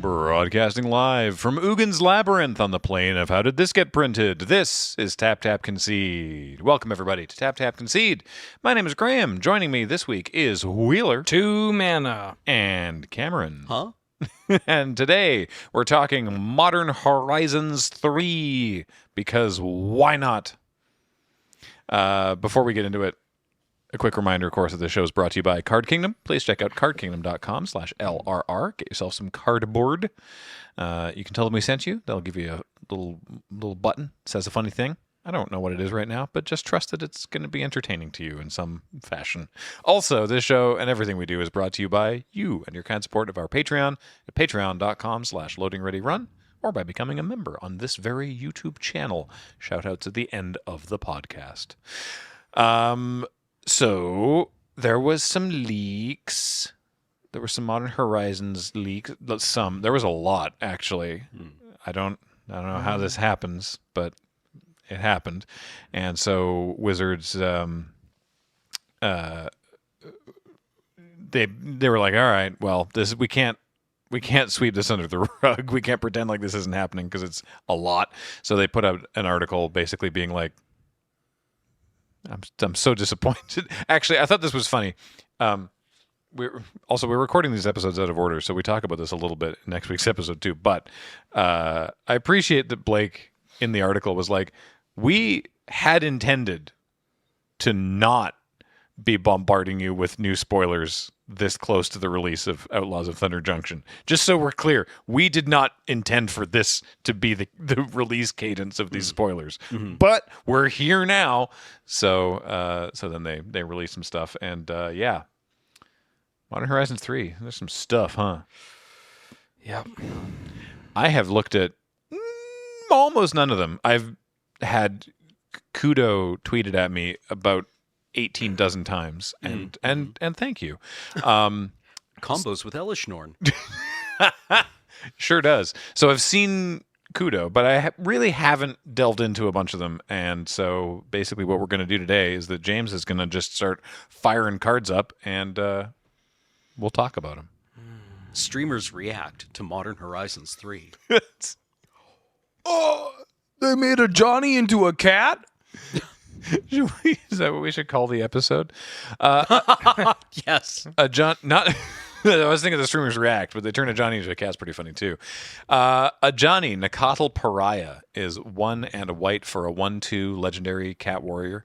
Broadcasting live from Ugin's Labyrinth on the plane of How Did This Get Printed? This is TapTapConcede. Welcome, everybody, to TapTapConcede. My name is Graham. Joining me this week is Wheeler. 2 mana. And Cameron. Huh? And today, we're talking Modern Horizons 3, because why not? Before we get into it, a quick reminder, of course, that this show is brought to you by Card Kingdom. Please check out cardkingdom.com/LRR. Get yourself some cardboard. You can tell them we sent you. They'll give you a little button that says a funny thing. I don't know what it is right now, but just trust that it's going to be entertaining to you in some fashion. Also, this show and everything we do is brought to you by you and your kind support of our Patreon at patreon.com/loadingreadyrun or by becoming a member on this very YouTube channel. Shout-outs at the end of the podcast. So, there was some leaks. There were some Modern Horizons leaks. There was a lot, actually. I don't know how this happens, but it happened. And so, Wizards, they were like, all right, well, we can't sweep this under the rug. We can't pretend like this isn't happening because it's a lot. So they put out an article basically being like, I'm so disappointed. Actually, I thought this was funny. We're recording these episodes out of order, so we talk about this a little bit in next week's episode too. But I appreciate that Blake in the article was like, we had intended to not be bombarding you with new spoilers this close to the release of Outlaws of Thunder Junction. Just so we're clear, we did not intend for this to be the release cadence of these spoilers. Mm-hmm. But we're here now. So then they released some stuff. And yeah, Modern Horizons 3. There's some stuff, huh? Yep. I have looked at almost none of them. I've had Kudo tweeted at me about 18 dozen times, and thank you. Combos with Elishnorn. Sure does. So I've seen Kudo, but I really haven't delved into a bunch of them. And so basically what we're going to do today is that James is going to just start firing cards up, and we'll talk about them. Streamers react to Modern Horizons 3. Oh, they made a Johnny into a cat? Is that what we should call the episode? Yes. I was thinking the streamers react, but they turn a Johnny into a cat's pretty funny too. A Johnny, Nakatl Pariah, is 1 and a white for a 1/2 legendary cat warrior.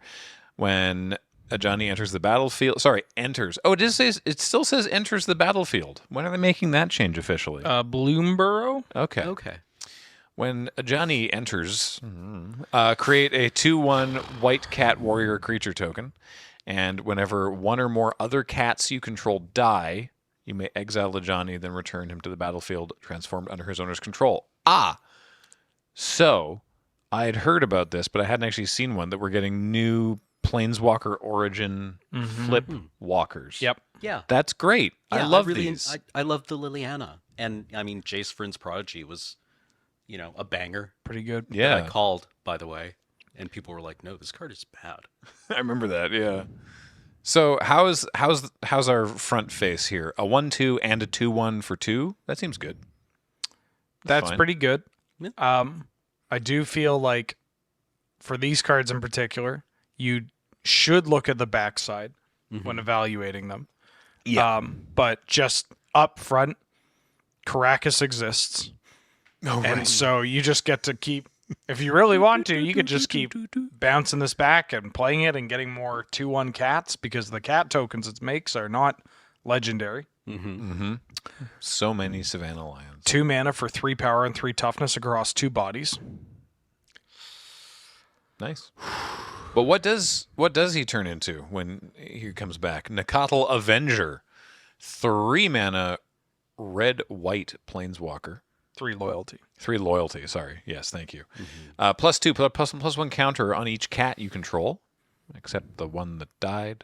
When a Johnny enters the battlefield, enters. Oh, it still says enters the battlefield. When are they making that change officially? Bloomborough? Okay. When a Johnny enters, create a 2/1 white cat warrior creature token, and whenever one or more other cats you control die, you may exile a Johnny, then return him to the battlefield, transformed under his owner's control. So I had heard about this, but I hadn't actually seen one, that we're getting new Planeswalker Origin flip walkers. Yep. Yeah. That's great. Yeah, I love these. I love the Liliana. And, I mean, Jace Vryn's Prodigy was, a banger. Pretty good. Yeah. That I called, by the way, and people were like, no, this card is bad. I remember that, yeah. So how's our front face here? A 1/2 and a 2/1 for 2? That seems good. That's fine. pretty good. Yeah. I do feel like for these cards in particular, you should look at the backside when evaluating them. Yeah. But just up front, Caracas exists. Oh, right. And so you just get to keep, if you really want to, you could just keep bouncing this back and playing it and getting more 2/1 cats, because the cat tokens it makes are not legendary. So many Savannah Lions. 2 mana for 3 power and 3 toughness across 2 bodies. Nice. But what does he turn into when he comes back? Nakatl Avenger. 3 mana, red-white Planeswalker. 3 loyalty. 3 loyalty, sorry. Yes, thank you. +2, plus 1 counter on each cat you control, except the one that died.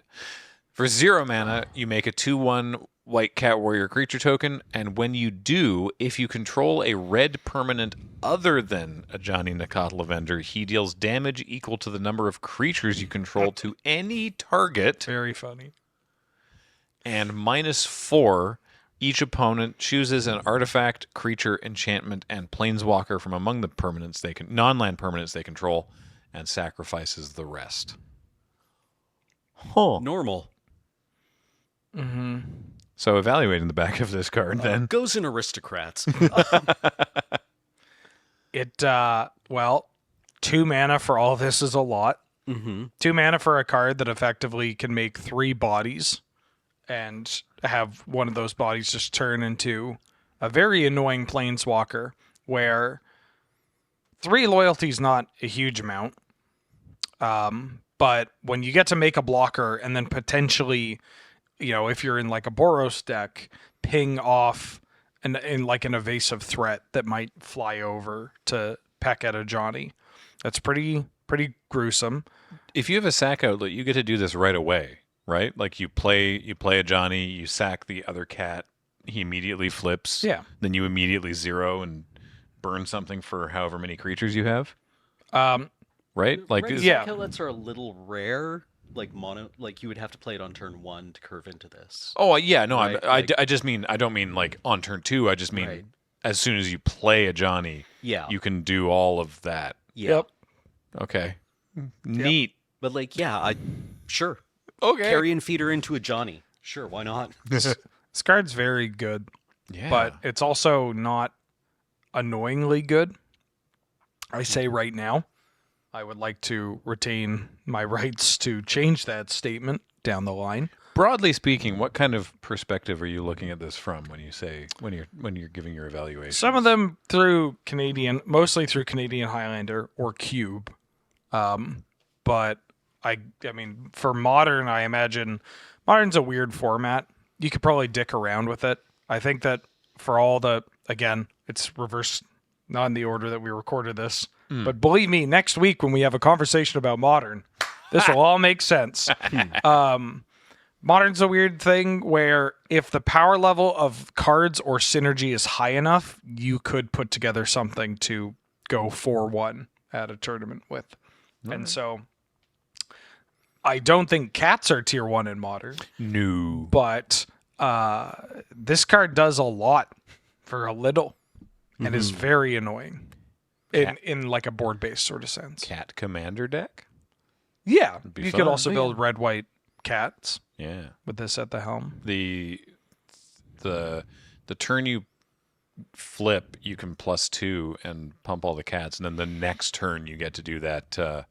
For 0 mana, you make a 2/1 white cat warrior creature token, and when you do, if you control a red permanent other than a Johnny Nakatl Avenger, he deals damage equal to the number of creatures you control to any target. Very funny. And -4 Each opponent chooses an artifact, creature, enchantment, and planeswalker from among the non-land permanents they control, and sacrifices the rest. Huh. Normal. So evaluating the back of this card, then Goes in aristocrats. Well, 2 mana for all this is a lot. 2 mana for a card that effectively can make 3 bodies and have one of those bodies just turn into a very annoying planeswalker where 3 loyalty is not a huge amount. But when you get to make a blocker and then potentially, if you're in like a Boros deck, ping off in like an evasive threat that might fly over to peck at a Johnny, that's pretty gruesome. if you have a sack outlet, you get to do this right away, right? Like you play a Johnny, you sack the other cat, he immediately flips. Yeah. Then you immediately zero and burn something for however many creatures you have. Right? Like Red yeah. outlets are a little rare. Like you would have to play it on turn 1 to curve into this. Oh yeah, no, Right, I just mean I don't mean like on turn 2. I just mean Right. as soon as you play a Johnny, Yeah. you can do all of that. Yeah. Yep. Okay, neat. But sure. Okay, Carrion feeder into a Johnny. Sure, why not? This card's very good, yeah, but it's also not annoyingly good. I say right now, I would like to retain my rights to change that statement down the line. broadly speaking, what kind of perspective are you looking at this from when you're giving your evaluation? Some of them mostly through Canadian Highlander or Cube. But I mean, for Modern, I imagine Modern's a weird format. You could probably dick around with it. I think that for again, it's reverse, not in the order that we recorded this. But believe me, next week when we have a conversation about Modern, this will all make sense. Modern's a weird thing where if the power level of cards or synergy is high enough, you could put together something to go 4-1 at a tournament with. And so I don't think cats are tier 1 in Modern, No. but this card does a lot for a little and is very annoying in like a board-based sort of sense. Cat Commander deck? Yeah, be you fun. could also build red-white cats Yeah. with this at the helm. The turn you flip, you can +2 and pump all the cats, and then the next turn you get to do that.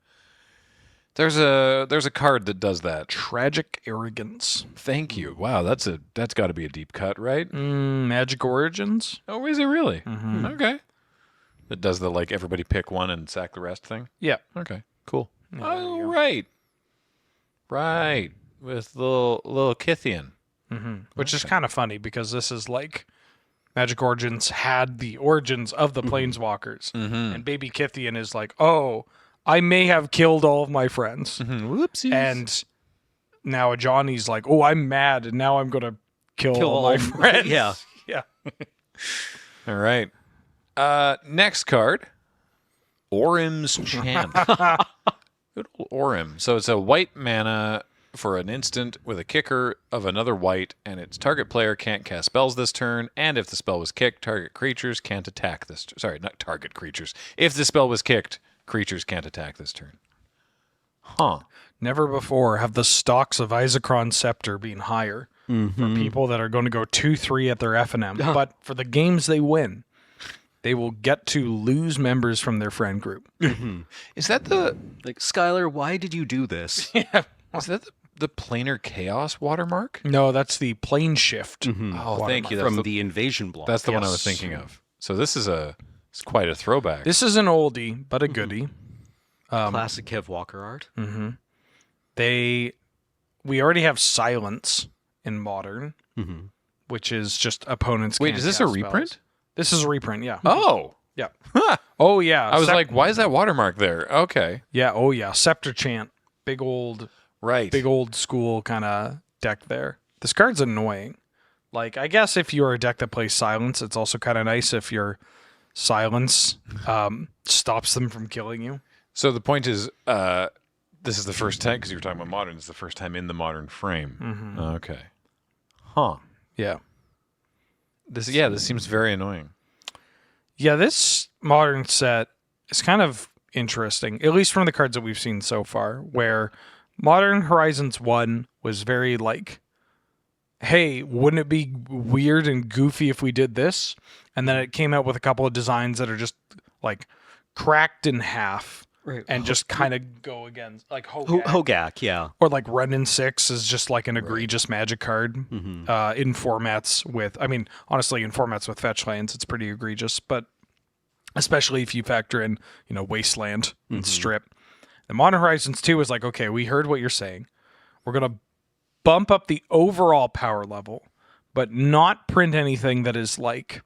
There's a card that does that. Tragic Arrogance. Thank you. Wow, that's got to be a deep cut, right? Magic Origins? Oh, is it really? Okay. That does the like everybody pick one and sack the rest thing. Yeah. Okay, cool. there Oh, you go. right, with little Kithian. Which is kind of funny because this is like Magic Origins had the origins of the Planeswalkers. And Baby Kithian is like, oh, I may have killed all of my friends. Whoopsies. And now Johnny's like, oh, I'm mad and now I'm going to kill all my friends. Yeah. Yeah. All right. Next card, Orim's Chant. Good old Orim. So it's a white mana for an instant with a kicker of another white, and its target player can't cast spells this turn, and if the spell was kicked, target creatures can't attack this sorry, not target creatures. If the spell was kicked, creatures can't attack this turn. Huh. Never before have the stocks of Isochron Scepter been higher for people that are going to go 2-3 at their F&M. But for the games they win, they will get to lose members from their friend group. Is that the Skylar, why did you do this? is that the planar chaos watermark? No, that's the plane shift. Oh, thank you. That's From the, the invasion block. that's the one I was Yes. thinking of. So this is it's quite a throwback. This is an oldie, but a goodie. classic Kev Walker art. We already have Silence in Modern, which is just opponents. Wait, can't is this a cast reprint? spells. This is a reprint, yeah. Oh. Yeah. Huh. Oh, yeah. I was like, why is that watermark there? Okay. yeah, oh, yeah. Scepter Chant. Big old school kind of deck there. This card's annoying. Like, I guess if you're a deck that plays Silence, it's also kind of nice if your Silence stops them from killing you. So the point is, this is the first time, because you were talking about Modern, it's the first time in the Modern frame. Okay. Huh. Yeah. This seems very annoying. Yeah, this modern set is kind of interesting, at least from the cards that we've seen so far, where Modern Horizons 1 was very like, hey, wouldn't it be weird and goofy if we did this? And then it came out with a couple of designs that are just like cracked in half Right. and just kind of go against like Hogak. Hogak, yeah. Or like Renin 6 is just like an egregious magic card in formats with, I mean, honestly, in formats with fetch lands, it's pretty egregious, but especially if you factor in, Wasteland and Strip. The Modern Horizons 2 is like, okay, we heard what you're saying. We're going to bump up the overall power level, but not print anything that is like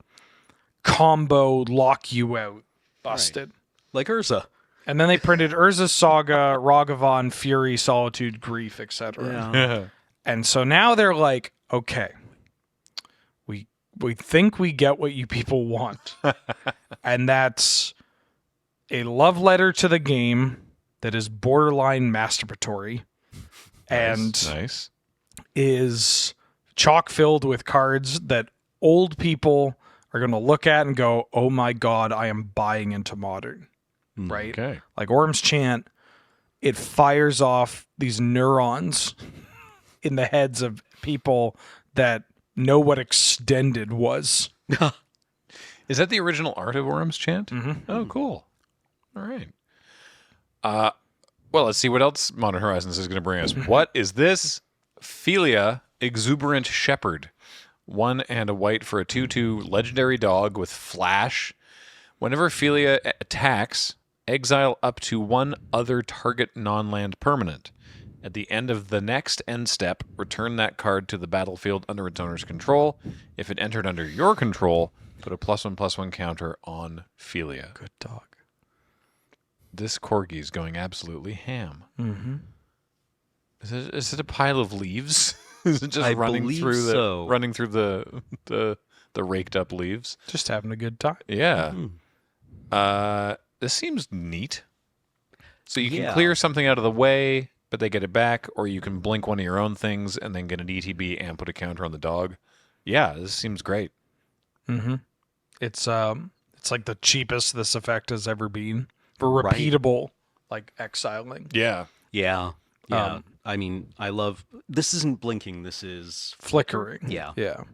combo lock you out busted. Like Urza. And then they printed Urza's Saga, Ragavan, Fury, Solitude, Grief, etc. Yeah. And so now they're like, okay, we think we get what you people want. And that's a love letter to the game that is borderline masturbatory and Nice. is chock filled with cards that old people are going to look at and go, oh my God, I am buying into Modern. Right? Okay. Like Orm's Chant, it fires off these neurons in the heads of people that know what extended was. Is that the original art of Orm's Chant? Mm-hmm. Oh, cool. All right. Well, let's see what else Modern Horizons is going to bring us. What is this? Philia, Exuberant Shepherd. 1 and a white for a 2/2 legendary dog with flash. Whenever Philia attacks, exile up to one other target non-land permanent. At the end of the next end step, return that card to the battlefield under its owner's control. If it entered under your control, put a +1/+1 counter on Philia. Good dog. This corgi is going absolutely ham. Mm-hmm. Is it a pile of leaves? Is it just I running believe through so. the raked up leaves? Just having a good time. Yeah. This seems neat. So you can Yeah. clear something out of the way, but they get it back, or you can blink one of your own things and then get an ETB and put a counter on the dog. Yeah, this seems great. Mm-hmm. It's like the cheapest this effect has ever been for Right. repeatable like exiling. Yeah. Yeah. Yeah. I mean, I love... This isn't blinking. This is... Flickering. Yeah. Yeah.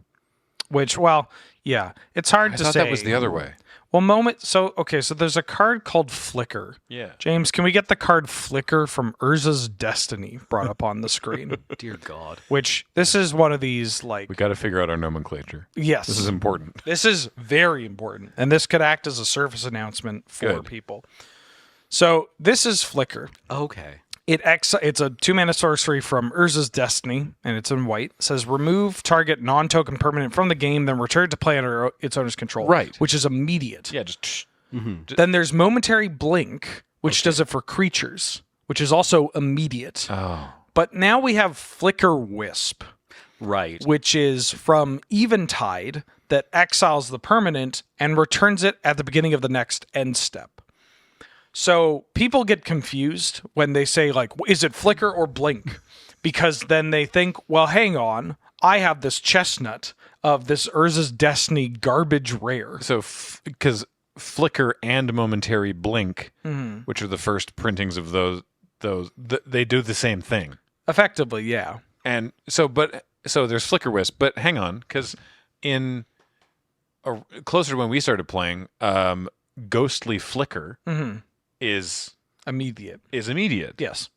Which, well, yeah. It's hard I to thought say. that was the other way. Well, so there's a card called Flicker. Yeah. James, can we get the card Flicker from Urza's Destiny brought up on the screen? Dear God. Which, this is one of these, like... We got to figure out our nomenclature. Yes. This is important. This is very important. And this could act as a surface announcement for Good. people. So, this is Flicker. Okay. It's a 2-mana sorcery from Urza's Destiny, and it's in white. It says, remove target non-token permanent from the game, then return to play under its owner's control. Right. Which is immediate. Yeah, just... Then there's Momentary Blink, which does it for creatures, which is also immediate. Oh. But now we have Flicker Wisp, Right. which is from Eventide that exiles the permanent and returns it at the beginning of the next end step. So people get confused when they say, like, is it Flicker or Blink? Because then they think, well, hang on, I have this chestnut of this Urza's Destiny garbage rare. So, because Flicker and Momentary Blink, which are the first printings of those, they do the same thing. Effectively, yeah. And so there's Flicker Wisp, but hang on, because closer to when we started playing, Ghostly Flicker is Immediate. immediate. Yes.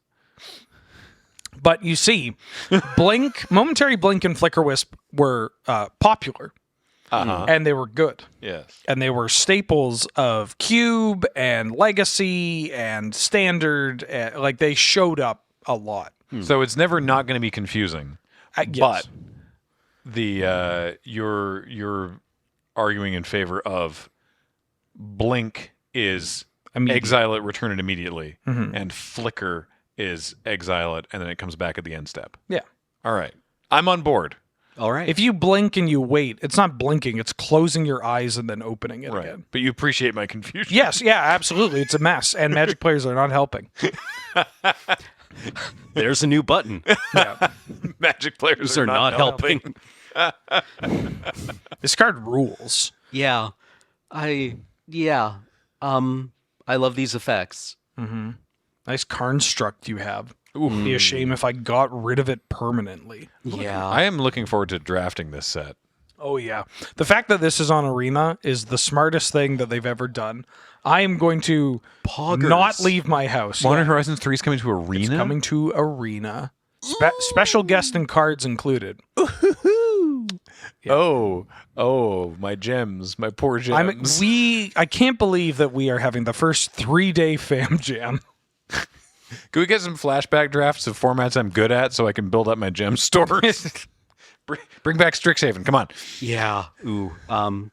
But you see, Momentary Blink and Flicker Wisp were popular, and they were good. Yes. And they were staples of Cube and Legacy and Standard. Like, they showed up a lot. So it's never not going to be confusing. Yes. But the you're arguing in favor of Blink is Immediate. exile it, return it immediately, and Flicker is exile it, and then it comes back at the end step. Yeah. All right, I'm on board. All right. If you blink and you wait, it's not blinking, it's closing your eyes and then opening it Right, again. but you appreciate my confusion. Yes, yeah, absolutely. It's a mess, and Magic players are not helping. There's a new button. Yeah. Magic players Those are not helping. This card rules. Yeah. Yeah. I love these effects. Nice construct you have. Be a shame if I got rid of it permanently. Yeah. I am looking forward to drafting this set. Oh, yeah. The fact that this is on Arena is the smartest thing that they've ever done. I am going to Poggers. not leave my house. Modern Horizons 3 is coming to Arena? It's coming to Arena. Special guest and cards included. Oh, my gems, my poor gems. I can't believe that we are having the first 3-day fam jam. Can we get some flashback drafts of formats I'm good at so I can build up my gem stores? Bring back Strixhaven, come on. Yeah. Ooh.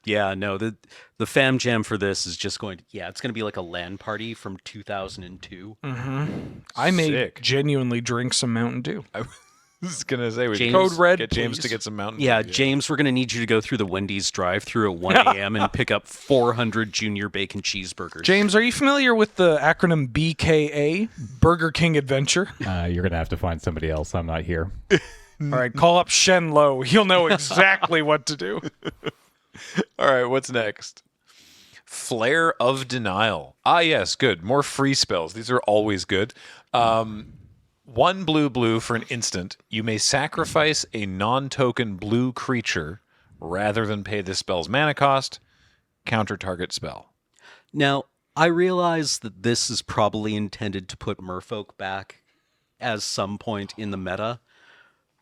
Yeah. No. The fam jam for this is just going to. Yeah. It's going to be like a LAN party from 2002. I may Sick. genuinely drink some Mountain Dew. I was going to say, we James- Code Red, get James please. to get some Mountain Yeah, Dew. James, we're going to need you to go through the Wendy's drive-through at 1 a.m. and pick up 400 junior bacon cheeseburgers. James, are you familiar with the acronym BKA, Burger King Adventure? You're gonna have to find somebody else. I'm not here. All right, call up Shen Lo. He'll know exactly what to do. All right, what's next? Flare of Denial. Ah, yes, good. More free spells. These are always good. 1 blue for an instant. You may sacrifice a non-token blue creature rather than pay this spell's mana cost. Counter target spell. Now, I realize that this is probably intended to put Merfolk back as some point in the meta.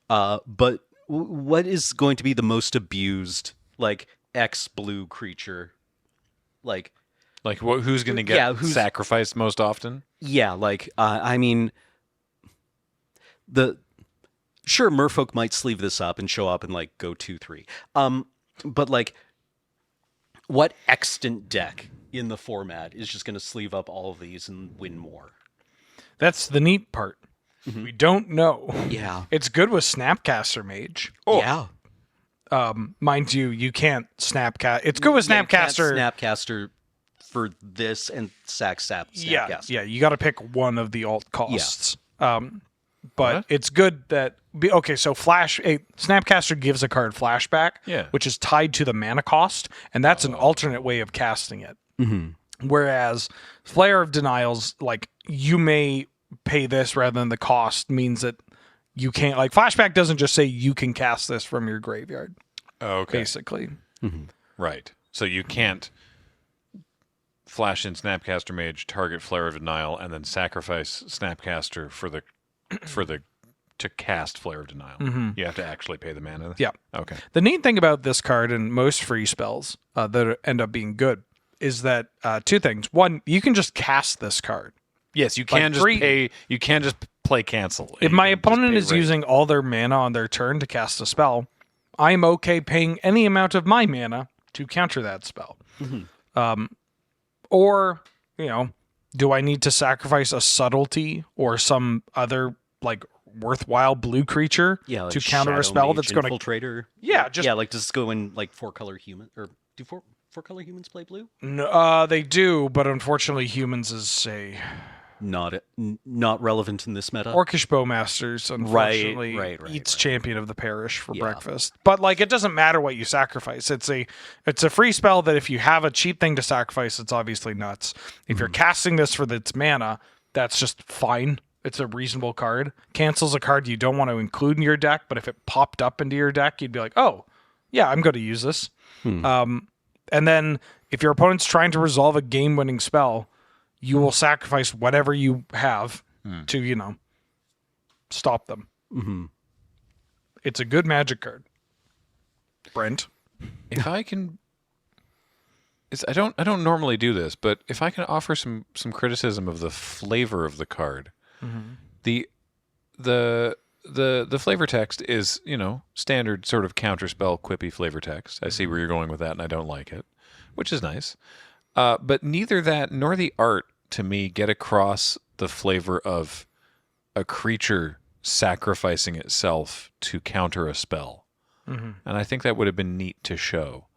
But what is going to be the most abused, like, X blue creature? Like, Who's going to get Yeah, sacrificed most often? yeah, like, I mean, sure, Merfolk might sleeve this up and show up and, like, go 2-3. But, like, what extant deck in the format is just going to sleeve up all of these and win more? That's the neat part. We don't know. Yeah. It's good with Snapcaster Mage. Yeah. Mind you, you can't Snapcast. It's good with Yeah, you can't Snapcaster. Snapcaster for this and Snapcaster. Yeah, you got to pick one of the alt costs. But What? it's good that so Snapcaster gives a card flashback, Yeah. which is tied to the mana cost, and that's an alternate way of casting it. Whereas Flare of Denials, like, you may pay this rather than the cost, means that you can't, like, flashback doesn't just say you can cast this from your graveyard, Okay. basically. Right. So you can't flash in Snapcaster Mage, target Flare of Denial, and then sacrifice Snapcaster for the to cast Flare of Denial. You have to actually pay the mana. Yeah. Okay. The neat thing about this card and most free spells that end up being good is that two things. One, you can just cast this card. Yes, you Like can just free- pay. You can just play cancel. If You my can just opponent pay is rate. using all their mana on their turn to cast a spell, I'm okay paying any amount of my mana to counter that spell. Or, do I need to sacrifice a subtlety or some other, like, worthwhile blue creature Yeah, like to counter Shadow a spell Mage, that's going to... Infiltrator. Yeah, just... Yeah, like does this go in like 4-color human or do four-color humans play blue? No, they do, but unfortunately humans is a... Not relevant in this meta. Orcish Bowmasters, unfortunately, right, eats right. Champion of the Parish for Yeah. breakfast. But, like, it doesn't matter what you sacrifice. It's a free spell that if you have a cheap thing to sacrifice, it's obviously nuts. If you're casting this for its mana, that's just fine. It's a reasonable card. Cancels a card you don't want to include in your deck, but if it popped up into your deck, you'd be like, oh, yeah, I'm going to use this. And then if your opponent's trying to resolve a game-winning spell, you will sacrifice whatever you have to, stop them. It's a good magic card. Brent? If I can, I don't normally do this, but if I can offer some criticism of the flavor of the card, the flavor text is standard sort of counterspell quippy flavor text. I see where you're going with that, and I don't like it, which is nice. But neither that nor the art to me get across the flavor of a creature sacrificing itself to counter a spell. And I think that would have been neat to show.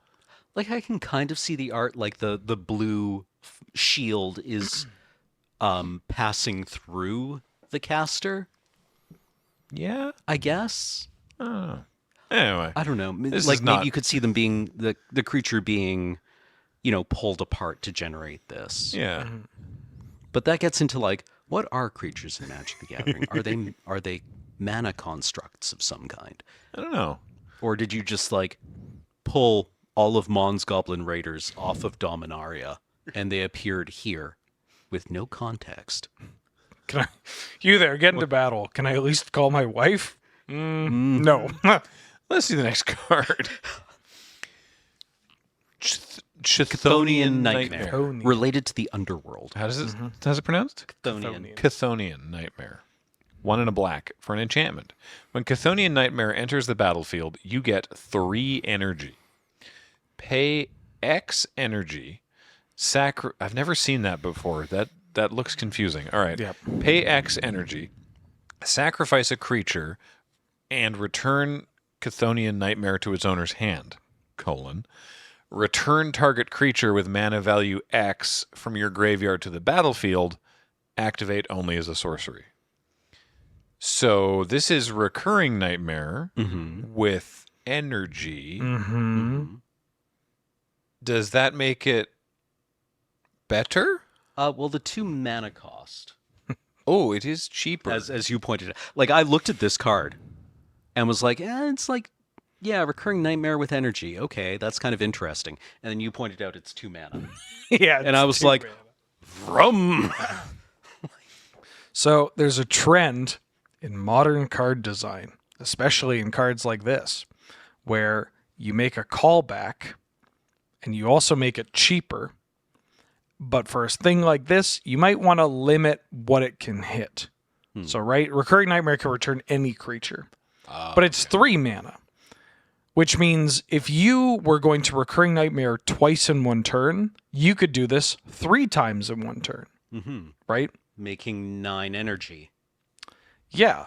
Like I can kind of see the art, like the blue shield is passing through the caster, Yeah. I guess. Oh. Anyway, I don't know. This Like is maybe not- you could see them being the creature being, pulled apart to generate this. yeah. But that gets into like, what are creatures in Magic the Gathering? Are they mana constructs of some kind? I don't know. Or did you just like pull all of Mon's Goblin Raiders off of Dominaria and they appeared here with no context? Can I? You there? Get into battle. Can I at least call my wife? No. Let's see the next card. Chthonian Nightmare. Chthonian. Related to the underworld. How's it pronounced? Chthonian. Chthonian Nightmare. 1 and a black for an enchantment. When Chthonian Nightmare enters the battlefield, you get 3 energy. Pay X energy. I've never seen that before. That looks confusing. All right. Yep. Pay X energy. Sacrifice a creature and return Chthonian Nightmare to its owner's hand. Return target creature with mana value X from your graveyard to the battlefield. Activate only as a sorcery. So this is recurring Nightmare with energy. Does that make it better? Well, the 2 mana cost, Oh, it is cheaper. as you pointed out. Like, I looked at this card and was like, it's like, yeah, recurring Nightmare with energy. Okay, that's kind of interesting. And then you pointed out it's 2 mana. Yeah. And I was it's like, too bad. Vroom! So there's a trend in modern card design, especially in cards like this, where you make a callback and you also make it cheaper. But for a thing like this, you might want to limit what it can hit. So, right, recurring Nightmare can return any creature, but it's 3 mana, which means if you were going to recurring Nightmare twice in one turn, you could do this 3 times in one turn, right? Making 9 energy. Yeah.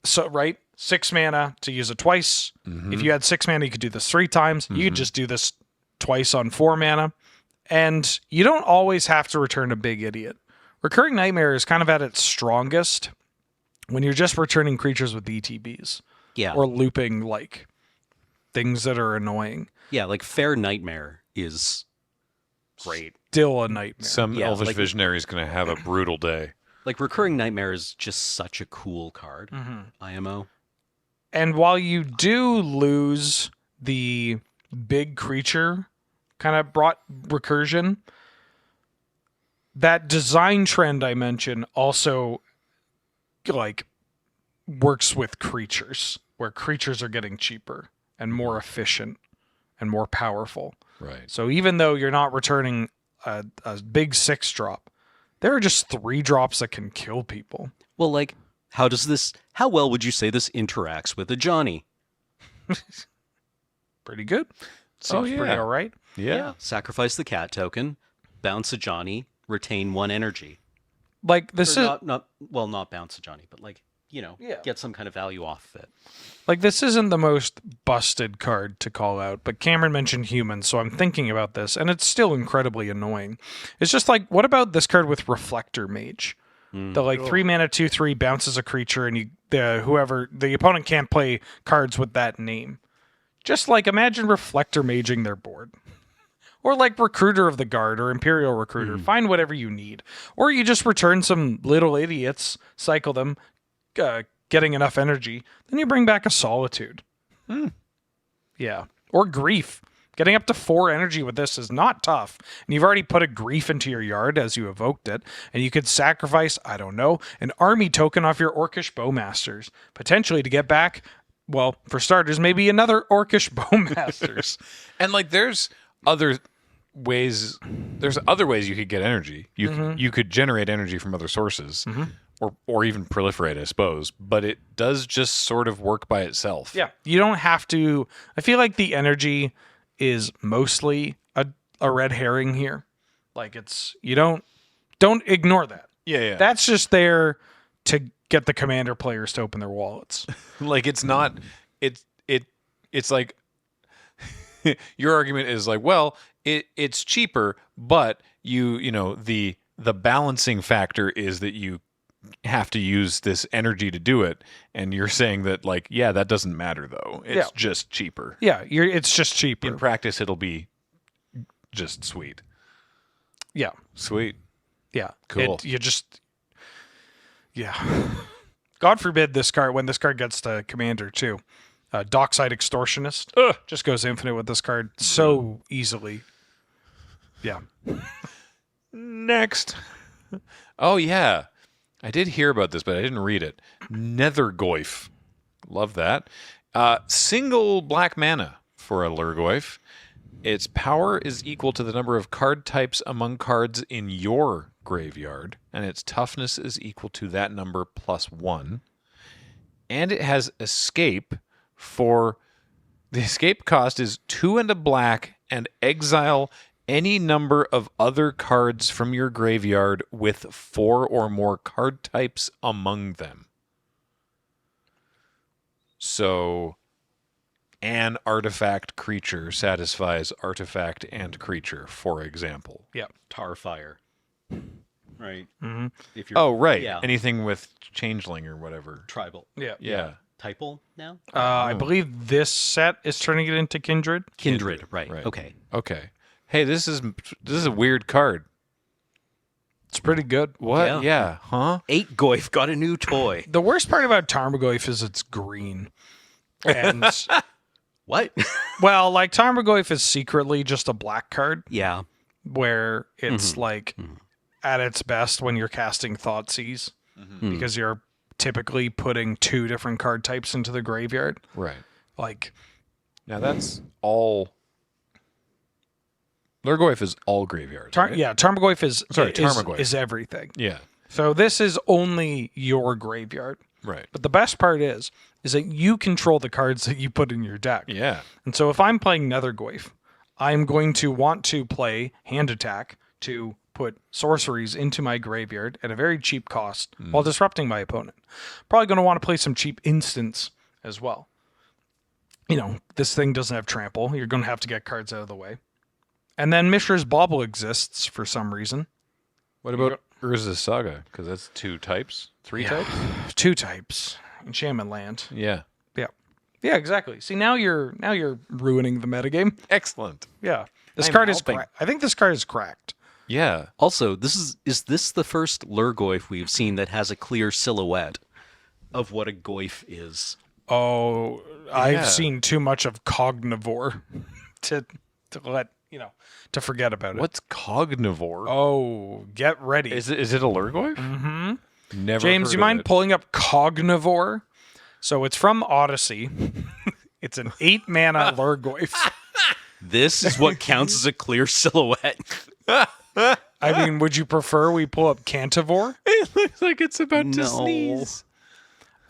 So, right, 6 mana to use it twice. If you had 6 mana, you could do this 3 times. You could just do this twice on 4 mana. And you don't always have to return a big idiot. Recurring Nightmare is kind of at its strongest when you're just returning creatures with ETBs. Yeah. Or looping, like, things that are annoying. Yeah, like Fair Nightmare is great. Still a nightmare. Some Yeah, elvish like- visionary is going to have a brutal day. Like, Recurring Nightmare is just such a cool card. IMO. And while you do lose the big creature kind of brought recursion, that design trend I mentioned also like works with creatures, where creatures are getting cheaper and more efficient and more powerful. Right. So even though you're not returning a big 6-drop, there are just 3 drops that can kill people. Well, like, how well would you say this interacts with a Johnny? Pretty good. Seems yeah. pretty all right. Yeah. Sacrifice the cat token, bounce a Johnny, retain 1 energy. Like this Or is not bounce a Johnny, but like, Yeah. get some kind of value off of it. like this isn't the most busted card to call out, but Cameron mentioned humans, so I'm thinking about this, and it's still incredibly annoying. It's just like, what about this card with Reflector Mage? The like 3 mana 2/3 bounces a creature, and the opponent can't play cards with that name. Just like imagine Reflector Maging their board. Or like Recruiter of the Guard or Imperial Recruiter. Find whatever you need. Or you just return some little idiots, cycle them, getting enough energy. Then you bring back a Solitude. Yeah. Or Grief. Getting up to 4 energy with this is not tough. And you've already put a Grief into your yard as you evoked it. And you could sacrifice, I don't know, an army token off your Orcish Bowmasters. Potentially to get back, well, for starters, maybe another Orcish Bowmasters. And like there's other ways you could get energy. You could generate energy from other sources. Or even proliferate, I suppose, but it does just sort of work by itself. Yeah, you don't have to. I feel like the energy is mostly a red herring here. Like it's don't ignore that. Yeah. That's just there to get the commander players to open their wallets. Like it's not it's like your argument is like, well, it's cheaper, but the balancing factor is that you have to use this energy to do it, and you're saying that like, yeah, that doesn't matter though. It's just cheaper. Yeah, it's just cheaper. In practice, it'll be just sweet. Yeah. Sweet. Yeah. Cool. Yeah. God forbid when this card gets to commander too. Dockside Extortionist just goes infinite with this card so easily. Yeah. Next. Oh yeah. I did hear about this, but I didn't read it. Nethergoyf. Love that. Single black mana for a Lurgoyf. Its power is equal to the number of card types among cards in your graveyard, and its toughness is equal to that number plus 1. And it has escape for... The escape cost is 2 and a black, and exile any number of other cards from your graveyard with 4 or more card types among them. So... an artifact creature satisfies artifact and creature, for example. Yeah. Tarfire. Right. Mm-hmm. If you're, Oh, right. Yeah. Anything with changeling or whatever. Tribal. Yeah. Yeah. Typal now? I believe this set is turning it into Kindred. Kindred. Right. Right. Okay. Okay. Hey, this is a weird card. It's pretty good. What? Yeah. Huh? 8 Goyf got a new toy. The worst part about Tarmogoyf is it's green. And, What? well, like Tarmogoyf is secretly just a black card Yeah. where it's like at its best when you're casting Thoughtseize because you're typically putting 2 different card types into the graveyard. Right. Like, Now that's all. Lurgoyf is all graveyard. right? yeah, Tarmogoyf Tarmogoyf. is everything. Yeah. So this is only your graveyard. Right. But the best part is that you control the cards that you put in your deck. Yeah. And so if I'm playing Nethergoyf, I'm going to want to play Hand Attack to put sorceries into my graveyard at a very cheap cost while disrupting my opponent. Probably going to want to play some cheap instants as well. You know, this thing doesn't have trample. You're going to have to get cards out of the way. And then Mishra's Bauble exists for some reason. What about Urza's Saga? Because that's 2 types, 3 types. 2 types. Enchantment land. Yeah. Yeah. Yeah, exactly. See, now you're ruining the metagame. Excellent. Yeah. This I'm card is helping. I think this card is cracked. Yeah. Also, is this the first Lurgoyf we've seen that has a clear silhouette of what a Goyf is? Oh, Yeah. I've seen too much of Cognivore to let, to forget about it. What's Cognivore? Oh, get ready. Is it a Lurgoyf? Mm-hmm. Never. James, heard you of mind it. pulling up Cognivore? So it's from Odyssey. It's an 8 mana Lurgoyf. This is what counts as a clear silhouette. I mean, would you prefer we pull up Cantivore? It looks like it's about to No. sneeze.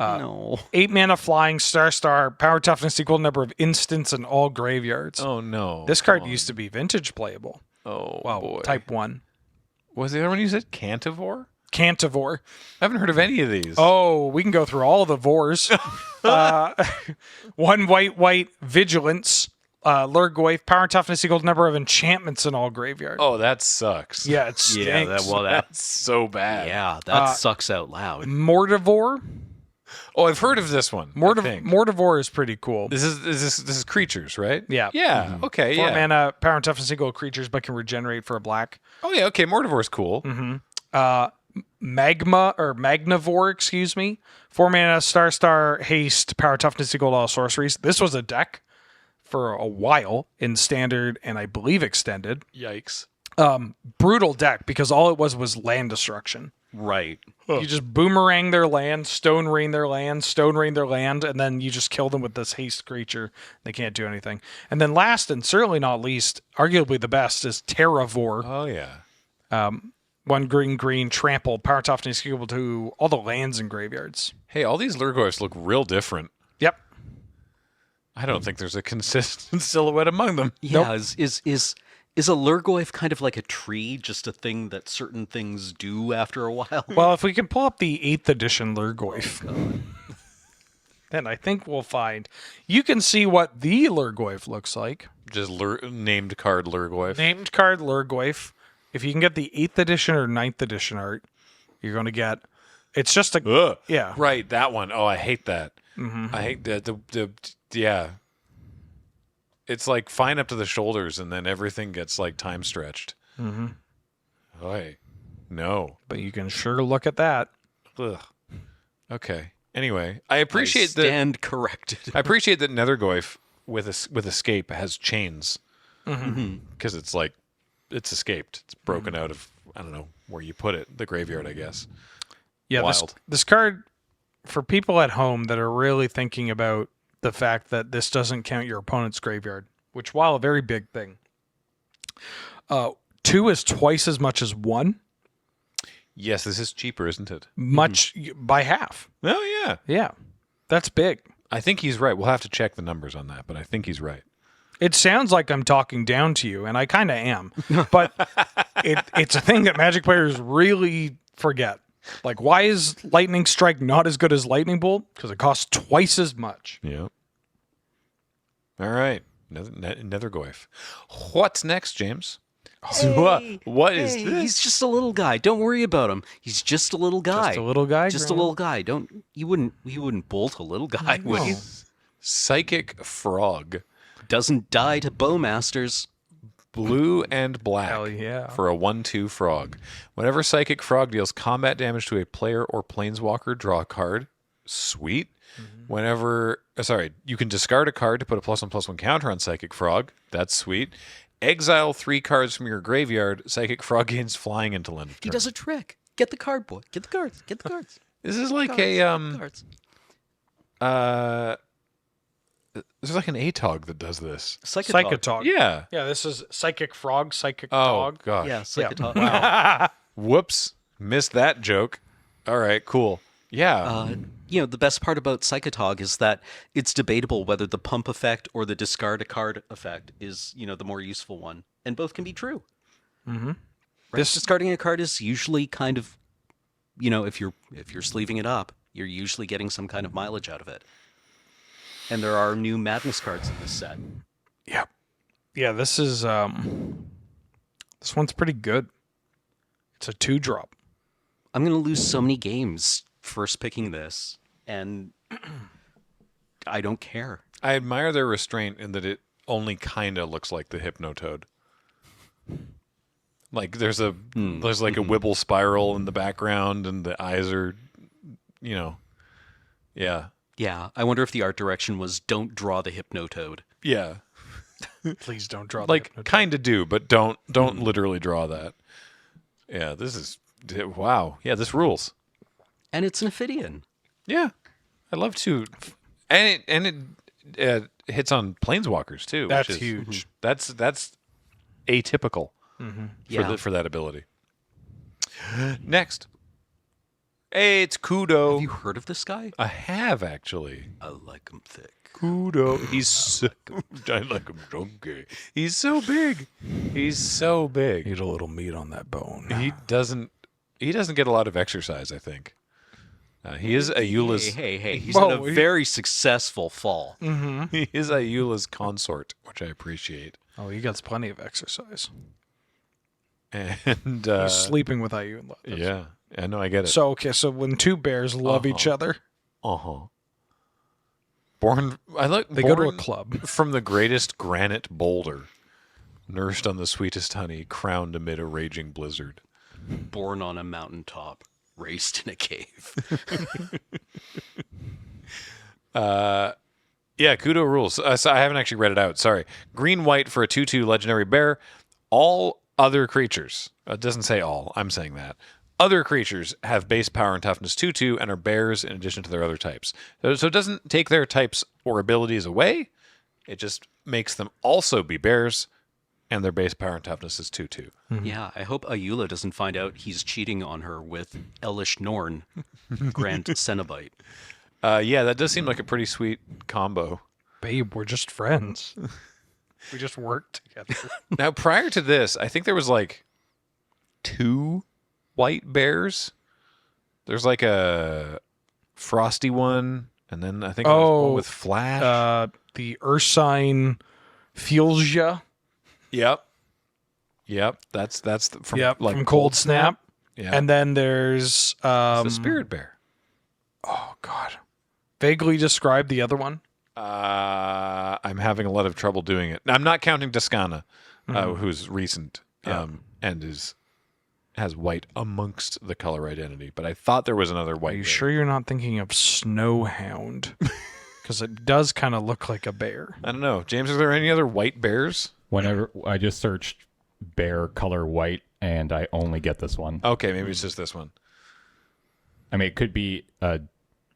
No. 8 mana flying star, power toughness equal number of instants in all graveyards. Oh no. This card used to be vintage playable. Oh Well, boy. type 1. Was the other one you said Cantivore? Cantivore. I haven't heard of any of these. Oh, we can go through all the Vores. 1 white vigilance. Lurgoyf, power toughness equal to number of enchantments in all graveyards. Oh, that sucks. Yeah, it stinks. That's so bad. Yeah, that sucks out loud. Mortivore. Oh, I've heard of this one. I think. Mortivore is pretty cool. This is creatures, right? Yeah. Yeah. Okay. 4 Yeah. mana, power and toughness equal to creatures, but can regenerate for a black. Oh yeah. Okay. Mortivore's cool. Magnivore, excuse me. 4 mana, star, haste, power toughness equal to all sorceries. This was a deck for a while in standard and I believe extended. Yikes. Brutal deck because all it was land destruction. Right. You just boomerang their land, stone rain their land, and then you just kill them with this haste creature. They can't do anything. And then last and certainly not least, arguably the best, is Terravore. Oh yeah. 1 green, trample, power toughness equal to all the lands in graveyards. Hey, all these Lurgoyfs look real different. Yep. I don't think there's a consistent silhouette among them. Yeah, is a Lurgoyf kind of like a tree, just a thing that certain things do after a while? Well, if we can pull up the 8th edition Lurgoyf, then I think we'll find. You can see what the Lurgoyf looks like. Just named card Lurgoyf. Named card Lurgoyf. If you can get the 8th edition or 9th edition art, you're going to get It's just a Ugh. yeah. Right, that one. Oh, I hate that. Mm-hmm. I hate the yeah. It's like fine up to the shoulders, and then everything gets like time stretched. Mm-hmm. Oy. No. But you can sure look at that. Ugh. Okay. Anyway, I appreciate that. Stand corrected. I appreciate that Nethergoyf with Escape has chains Mm-hmm. because it's like it's escaped. It's broken out of I don't know where you put it, the graveyard, I guess. Yeah, Wild. this card, for people at home that are really thinking about the fact that this doesn't count your opponent's graveyard, which, while a very big thing, 2 is twice as much as 1, Yes, this is cheaper, isn't it? much by half. Oh yeah. Yeah, that's big. I think he's right. We'll have to check the numbers on that, but I think he's right. It sounds like I'm talking down to you, and I kind of am, but it's a thing that Magic players really forget. Like, why is Lightning Strike not as good as Lightning Bolt? Because it costs twice as much. Yeah. All right. Nethergoyf. What's next, James? What is Hey, this? he's just a little guy. Don't worry about him. He's just a little guy. Just a little guy. Just a Graham? little guy. He wouldn't bolt a little guy, would he? Psychic Frog. Doesn't die to Bowmasters. Blue and black. Hell yeah. For a 1/2 frog. Whenever Psychic Frog deals combat damage to a player or planeswalker, draw a card. Sweet. Whenever, you can discard a card to put a +1/+1 counter on Psychic Frog. That's sweet. Exile 3 cards from your graveyard. Psychic Frog gains flying until end of turn. He does a trick. Get the card, boy. Get the cards. Get the cards. This is like Cards. there's like an ATOG that does this. Psychotog. Yeah. Yeah, this is Psychic Frog, Psychic Oh Dog. gosh. Yeah, Psychotog. Wow. Whoops. Missed that joke. All right, cool. Yeah. The best part about Psychotog is that it's debatable whether the pump effect or the discard a card effect is, the more useful one. And both can be true. Mm-hmm. Right? Discarding a card is usually kind of, if you're sleeving it up, you're usually getting some kind of mileage out of it. And there are new Madness cards in this set. Yeah. Yeah, this is this one's pretty good. It's a 2-drop. I'm going to lose so many games first picking this, and I don't care. I admire their restraint in that it only kind of looks like the Hypnotoad. Like there's like a Wibble spiral in the background, and the eyes are, yeah. Yeah, I wonder if the art direction was don't draw the Hypnotoad. Yeah. Please don't draw Like kind of do, but don't literally draw that. Yeah, this is wow. Yeah, this rules. And it's an Ophidian. Yeah. I love to and it hits on planeswalkers too, That's which is huge. That's atypical Yeah. for that ability. Next. Hey, it's Kudo. Have you heard of this guy? I have actually. I like him thick. Kudo. He's so I like him chunky. He's so big. He's so big. Need a little meat on that bone. He doesn't get a lot of exercise, I think. He is Ayula's Hey. He's Whoa, had a very successful fall. he is Ayula's consort, which I appreciate. Oh, he gets plenty of exercise. And He's sleeping with IU. yeah. I know I get it. So when 2 bears love each other, Born they go to a club. from the greatest granite boulder, nursed on the sweetest honey, crowned amid a raging blizzard. Born on a mountaintop, raised in a cave. Yeah, Kudo rules. So I haven't actually read it out. Sorry. Green white for a 2/2 legendary bear. All other creatures. It doesn't say all. I'm saying that. Other creatures have base power and toughness 2/2 and are bears in addition to their other types. So it doesn't take their types or abilities away. It just makes them also be bears, and their base power and toughness is 2/2. Yeah, I hope Ayula doesn't find out he's cheating on her with Elish Norn, Grand Cenobite. Yeah, that does seem like a pretty sweet combo. Babe, we're just friends. We just work together. Now, prior to this, I think there was like 2 white bears. There's like a frosty one, and then I think there's one with flash. The Ursine Fuelsia. Yep. That's from Yep, like from Cold Snap. Yeah, And then there's the spirit bear. Oh God. Vaguely describe the other one. I'm having a lot of trouble doing it. I'm not counting Toscana, who's recent and has white amongst the color identity. But I thought there was another white. Are you bear. sure you're not thinking of Snowhound? Because it does kind of look like a bear. I don't know. James, are there any other white bears? Whenever I just searched bear color white, and I only get this one. Okay, maybe it's just this one. I mean, it could be.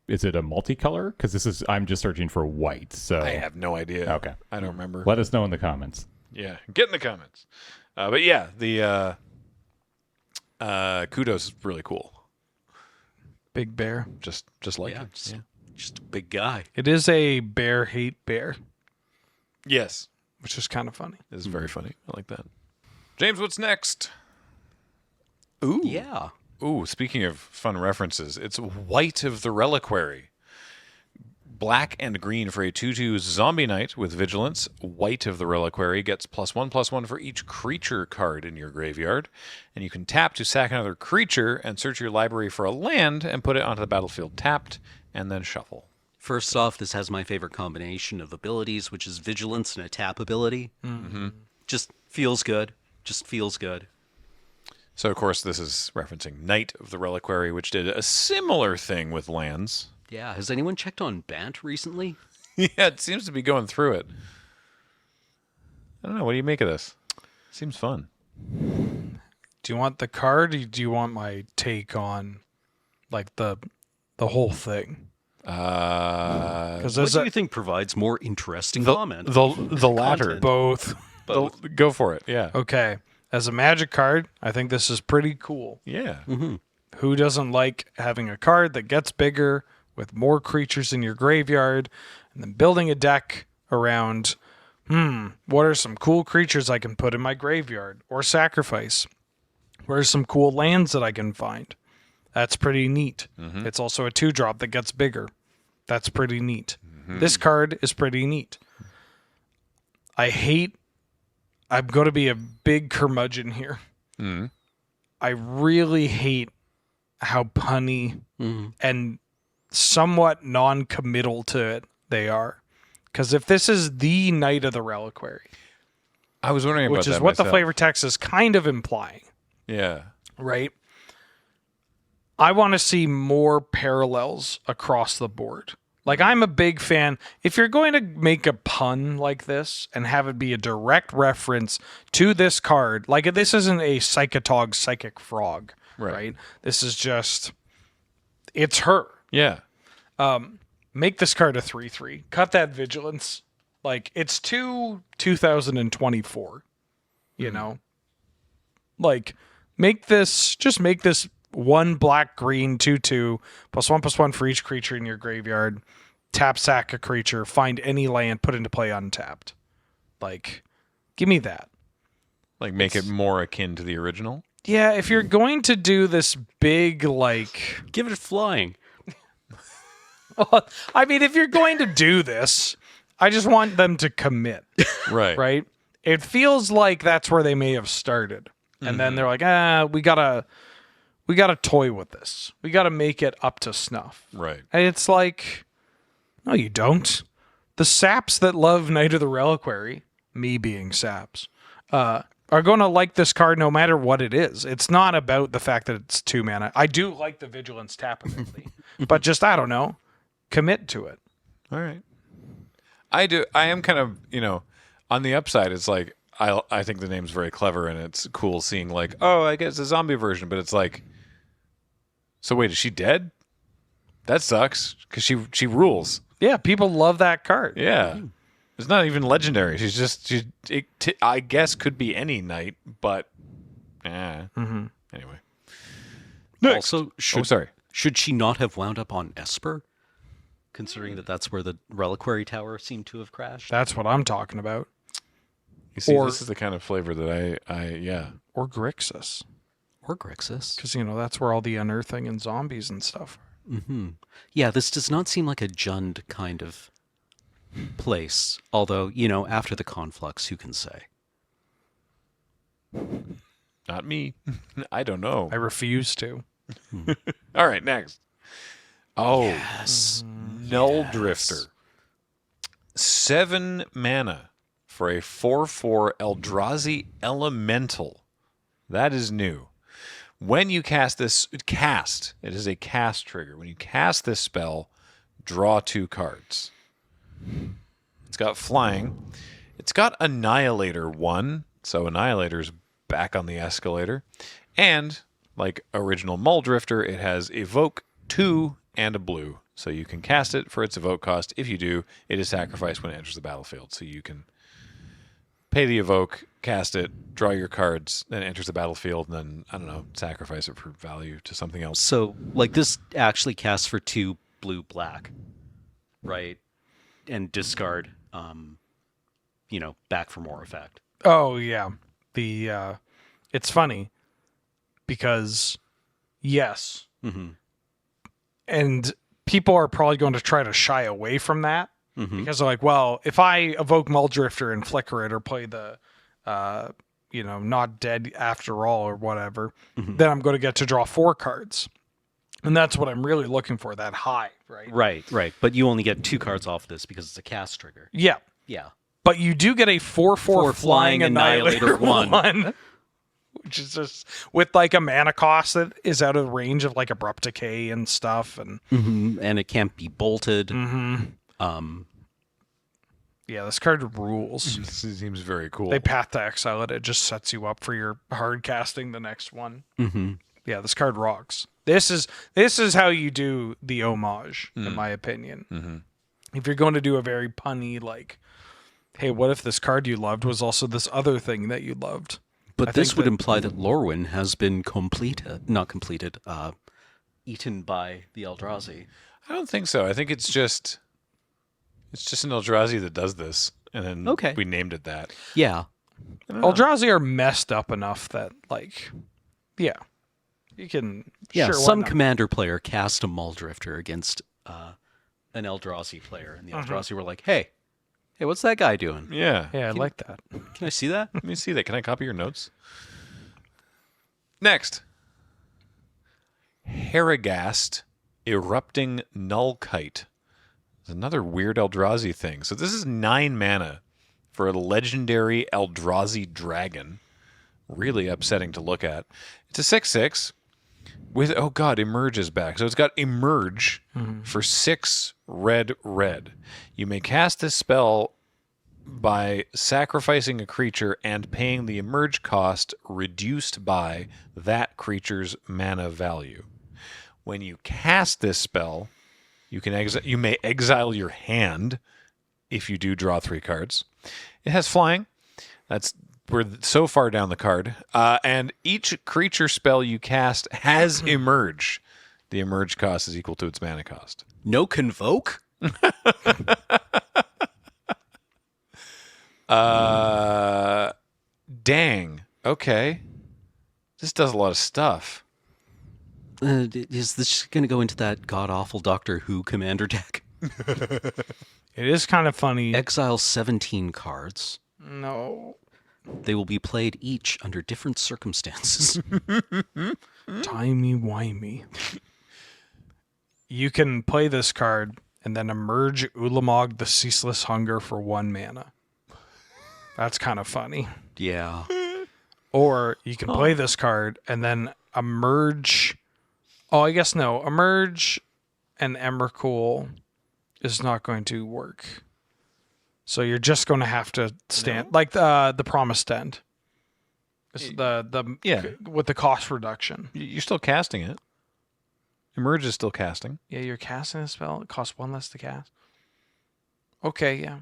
Is it a multicolor? Because I'm just searching for white. So I have no idea. Okay. I don't remember. Let us know in the comments. Yeah, get in the comments. But yeah, the Kudos is really cool. Big bear. Just like Yeah, it. just a big guy. It is a bear hate bear, Yes, which is kind of funny. this is very funny. I like that. James, what's next? Ooh. Yeah. Ooh, speaking of fun references, it's White of the Reliquary. Black and green for a 2/2 zombie knight with vigilance. White of the Reliquary gets +1/+1 for each creature card in your graveyard. And you can tap to sack another creature and search your library for a land and put it onto the battlefield tapped and then shuffle. First off, this has my favorite combination of abilities, which is vigilance and a tap ability. Mm-hmm. Just feels good. Just feels good. So, of course, this is referencing Knight of the Reliquary, which did a similar thing with lands. Yeah. Has anyone checked on Bant recently? Yeah, it seems to be going through it. I don't know. What do you make of this? Seems fun. Do you want the card? Or do you want my take on, like the whole thing? Because What do you think provides more interesting comment? The latter. Content. both. Go for it. Yeah. Okay. As a Magic card, I think this is pretty cool. Yeah. Who doesn't like having a card that gets bigger with more creatures in your graveyard and then building a deck around, what are some cool creatures I can put in my graveyard or sacrifice? What are some cool lands that I can find? That's pretty neat. It's also a 2-drop that gets bigger. That's pretty neat. This card is pretty neat. I'm going to be a big curmudgeon here. I really hate how punny and somewhat non-committal to it they are. Because if this is the Knight of the Reliquary, I was wondering about which that is what the myself. flavor text is kind of implying, Yeah. right? I want to see more parallels across the board. Like, I'm a big fan. If you're going to make a pun like this and have it be a direct reference to this card, like this isn't a Psychotog Psychic Frog, right? This is just, it's her. Yeah. Make this card a 3/3. Cut that vigilance. Like, it's 2024, you know? Like, make this 1 black green 2/2 +1/+1 for each creature in your graveyard. Tap sack a creature, find any land, put into play untapped. Like, give me that. Like make it more akin to the original. Yeah, if you're going to do this big, like, Give it flying. well, I mean, if you're going to do this, I just want them to commit, Right. right? It feels like that's where they may have started. And then they're like, we gotta toy with this. We gotta make it up to snuff. Right. And it's like, no, you don't. The saps that love Knight of the Reliquary, me being saps, are going to like this card no matter what it is. It's not about the fact that it's 2 mana. I do like the Vigilance tap ability, but just, I don't know, commit to it. All right. I do. I am kind of, on the upside, it's like, I think the name's very clever and it's cool seeing like, oh, I guess a zombie version, but it's like, so wait, is she dead? That sucks because she rules. Yeah, people love that card. Yeah. It's not even legendary. She's just, I guess could be any knight, but, Anyway. Next. Also, sorry. should she not have wound up on Esper? Considering that that's where the Reliquary Tower seemed to have crashed. That's what I'm talking about. You see, Or- this is the kind of flavor that I Or Grixis. Or Grixis. Because, that's where all the unearthing and zombies and stuff are. Yeah, this does not seem like a Jund kind of place. Although, after the conflux, who can say? Not me. I don't know. I refuse to. All right, next. Oh, Yes. Null Drifter. 7 mana for a 4/4 Eldrazi Elemental. That is new. When you cast this, it is a cast trigger. When you cast this spell, draw 2 cards. It's got flying. It's got Annihilator 1, so Annihilator's back on the escalator. And, like original Mull Drifter, it has Evoke 2 and a blue. So you can cast it for its evoke cost. If you do, it is sacrificed when it enters the battlefield. So you can pay the evoke, cast it, draw your cards, then it enters the battlefield, and then, I don't know, sacrifice it for value to something else. So, like, this actually casts for 2 blue-black, right? And discard, back for more effect. Oh yeah, it's funny because yes, and people are probably going to try to shy away from that because they're like, well, if I evoke Mull Drifter and flicker it or play the not dead after all or whatever, then I'm going to get to draw 4 cards. And that's what I'm really looking for, that high, right? Right. But you only get 2 cards off this because it's a cast trigger. Yeah. Yeah. But you do get a 4/4 flying Annihilator 1. Which is just with like a mana cost that is out of range of like Abrupt Decay and stuff. And And it can't be bolted. yeah, this card rules. This seems very cool. They Path to Exile it. It just sets you up for your hard casting the next one. Yeah, this card rocks. This is how you do the homage, in my opinion. If you're going to do a very punny, like, hey, what if this card you loved was also this other thing that you loved? But I this think would that- imply that Lorwyn has been eaten by the Eldrazi. I don't think so. I think it's just an Eldrazi that does this, and then Okay. we named it that. Yeah. Eldrazi are messed up enough that, like, yeah, you can. Yeah, sure, why some not? commander player cast a Mull Drifter against an Eldrazi player, and the Eldrazi were like, hey, what's that guy doing? Yeah. Yeah, I like that. Can I see that? Let me see that. Can I copy your notes? Next. Haragast Erupting Nullkite. It's another weird Eldrazi thing. So this is 9 mana for a legendary Eldrazi dragon. Really upsetting to look at. It's a 6/6 with, oh god, Emerge is back. So it's got Emerge for 6 red. You may cast this spell by sacrificing a creature and paying the Emerge cost reduced by that creature's mana value. When you cast this spell, you may exile your hand if you do draw 3 cards. It has flying. We're so far down the card. And each creature spell you cast has Emerge. The Emerge cost is equal to its mana cost. No Convoke? Dang. Okay. This does a lot of stuff. Is this going to go into that god-awful Doctor Who commander deck? It is kind of funny. Exile 17 cards. No. They will be played each under different circumstances. Timey-wimey. You can play this card and then Emerge Ulamog the Ceaseless Hunger for 1 mana. That's kind of funny. Yeah. Or you can play this card and then Emerge... Oh, I guess no. Emerge and Emrakul is not going to work. So you're just going to have to stand... Like the Promised End. It's Yeah. With the cost reduction. You're still casting it. Emerge is still casting. Yeah, you're casting a spell. It costs 1 less to cast. Okay, yeah.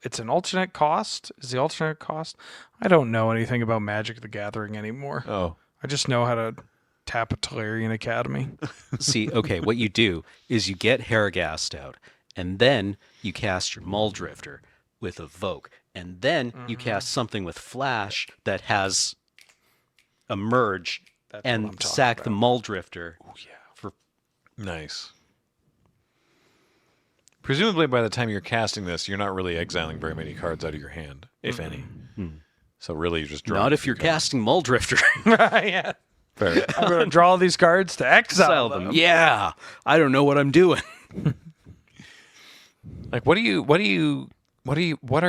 It's an alternate cost. Is the alternate cost? I don't know anything about Magic the Gathering anymore. Oh. I just know how to tap a Tolarian Academy. See, okay, what you do is you get Haragast out, and then you cast your Mull Drifter with Evoke, and then you cast something with Flash that has Emerge, That's what I'm and talking sack the about. Mull Drifter. Oh, yeah. For Nice. Presumably by the time you're casting this, you're not really exiling very many cards out of your hand, if any. So really you're just drawing. not if you're casting Mull Drifter. Yeah. Fair. I'm going to draw these cards to exile them. Yeah, I don't know what I'm doing. Like, what are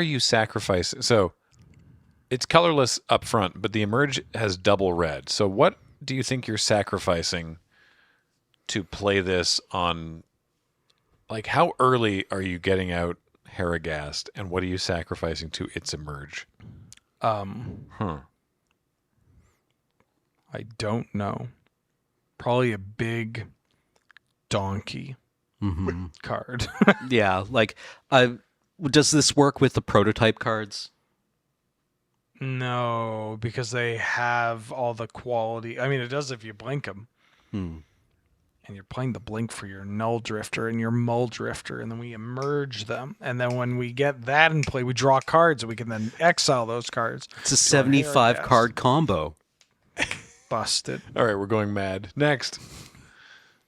you sacrificing? So it's colorless up front, but the emerge has double red. So what do you think you're sacrificing to play this on? Like, how early are you getting out Harrogast, and what are you sacrificing to its emerge? I don't know. Probably a big donkey card. Yeah, like, does this work with the prototype cards? No, because they have all the quality. I mean, it does if you blink them. And you're playing the blink for your Null Drifter and your Mull Drifter, and then we emerge them. And then when we get that in play, we draw cards, and we can then exile those cards. It's a 75 card combo. Busted. All right, we're going mad. Next,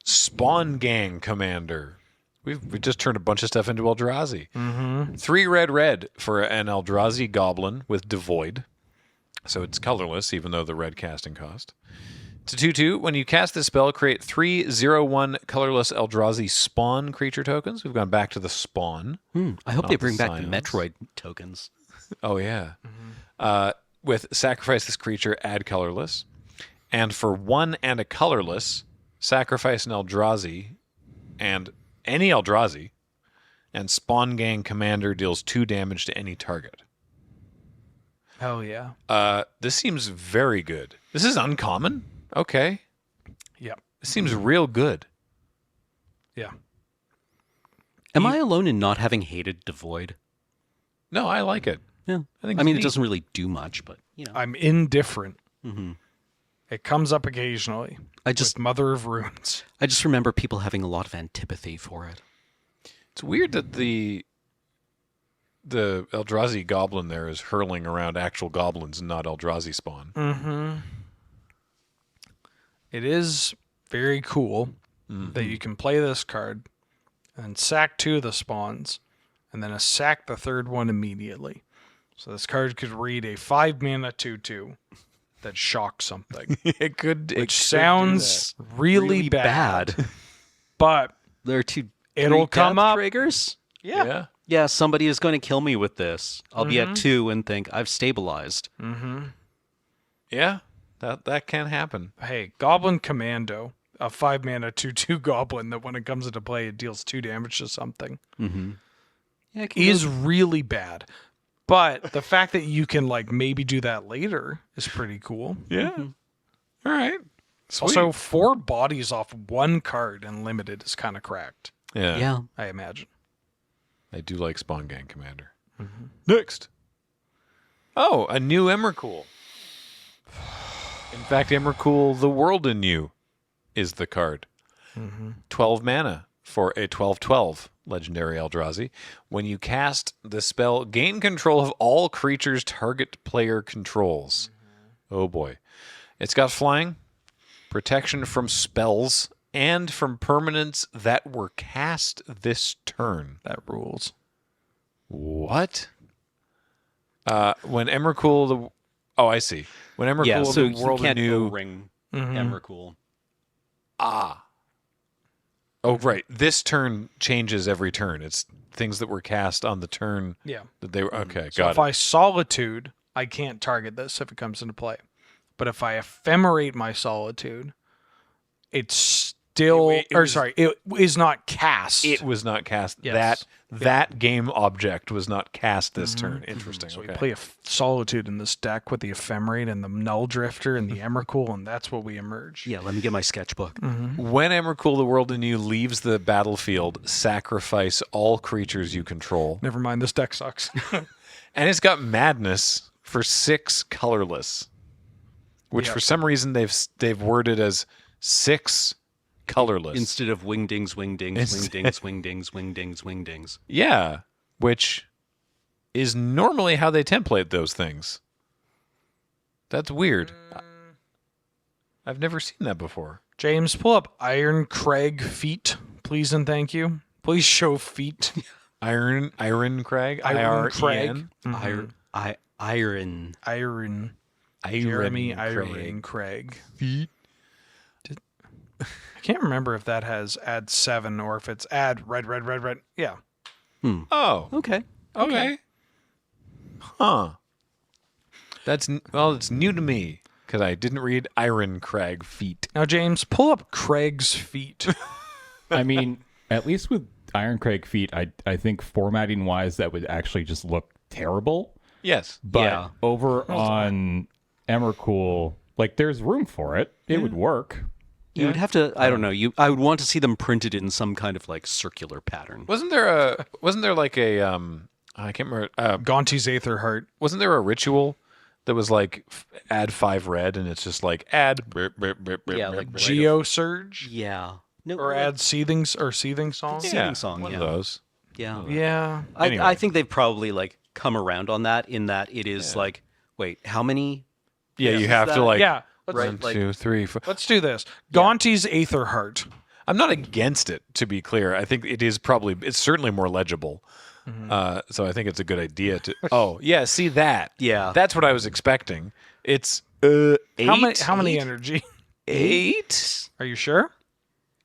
Spawn Gang Commander. We just turned a bunch of stuff into Eldrazi. 3 red for an Eldrazi Goblin with Devoid. So it's colorless, even though the red casting cost. It's a 2/2. When you cast this spell, create 3/0/1 colorless Eldrazi Spawn creature tokens. We've gone back to the Spawn. I hope Not they bring the back the Scions. Metroid tokens. Oh, yeah. With sacrifice this creature, add colorless. And for 1 and a colorless, sacrifice an Eldrazi and any Eldrazi, and Spawn Gang Commander deals 2 damage to any target. Hell yeah. This seems very good. This is uncommon. Okay. Yep. This seems real good. Yeah. Am I alone in not having hated Devoid? No, I like it. Yeah. I think I mean, it's it doesn't really do much, but, you know. I'm indifferent. It comes up occasionally. I just With Mother of Runes. remember people having a lot of antipathy for it. It's weird that the Eldrazi goblin there is hurling around actual goblins and not Eldrazi spawn. It is very cool that you can play this card and sack 2 of the spawns and then sack the third one immediately. So this card could read a 5-mana 2/2 that shocks something. It could. Which sounds really bad. But There are 2 it'll come up. triggers. Yeah. Yeah, somebody is going to kill me with this. I'll be at 2 and think I've stabilized. Yeah. That can happen. Hey, Goblin Commando, a 5-mana 2/2 goblin that when it comes into play, it deals 2 damage to something, Yeah, it is really bad. But the fact that you can like maybe do that later is pretty cool. Yeah. All right. Sweet. Also, 4 bodies off 1 card and limited is kind of cracked, yeah. I imagine. I do like Spawn Gang Commander. Next. Oh, a new Emrakul. In fact, Emrakul, The World in You is the card. 12 mana for a 12/12 legendary Eldrazi. When you cast the spell, gain control of all creatures target player controls. Oh boy. It's got flying, protection from spells, and from permanents that were cast this turn. That rules. What? When Emrakul I see. When Emrakul Yeah, so the World you can't Anew. ring Emrakul. Oh, right. This turn changes every turn. It's things that were cast on the turn Yeah. that they were. Okay, So got if it. I Solitude, I can't target this if it comes into play. But if I Ephemerate my Solitude, it's still... It is not cast. It was not cast. Yes. That game object was not cast this turn. Interesting. So okay. we play a Solitude in this deck with the Ephemerate and the Null Drifter and the Emrakul, and that's what we emerge. Yeah, let me get my sketchbook. When Emrakul the World Anew leaves the battlefield, sacrifice all creatures you control. Never mind, this deck sucks. And it's got Madness for 6 colorless, which Yep. for some reason they've worded as 6 colorless. Instead of wingdings, wingdings, wingdings, wingdings, wingdings, wingdings. Yeah, which is normally how they template those things. That's weird. I've never seen that before. James, pull up Iron Craig feet, please and thank you. Please show feet. Iron Craig. Iron Craig. IRN. Iron. Jeremy Iron Craig. Feet. I can't remember if that has add 7 or if it's add red. Yeah. Oh, Okay. okay. Huh. It's new to me because I didn't read Iron Crag Feet. Now, James, pull up Craig's feet. I mean, at least with Iron Craig feet, I think formatting wise, that would actually just look terrible. Yes. But Yeah. over on Emrakul, like there's room for it. It would work. You would have to. I don't know. I would want to see them printed in some kind of like circular pattern. Wasn't there like a I can't remember. Gonti's Aether Heart. Wasn't there a ritual that was like add 5 red and it's just like add Yeah, like Geosurge? Yeah. No. Or add Seething Song? Seething Song, one yeah. of those. Yeah. Yeah. Anyway. I think they've probably like come around on that in that it is like, wait, how many? Yeah, you is have to that- like Yeah. Right, 1, like- 2, 3, 4. Let's do this. Gonti's Aether Heart. I'm not against it, to be clear. I think it's certainly more legible. So I think it's a good idea to. Oh yeah, see that? Yeah. that's what I was expecting. It's 8. How many energy? 8. Are you sure?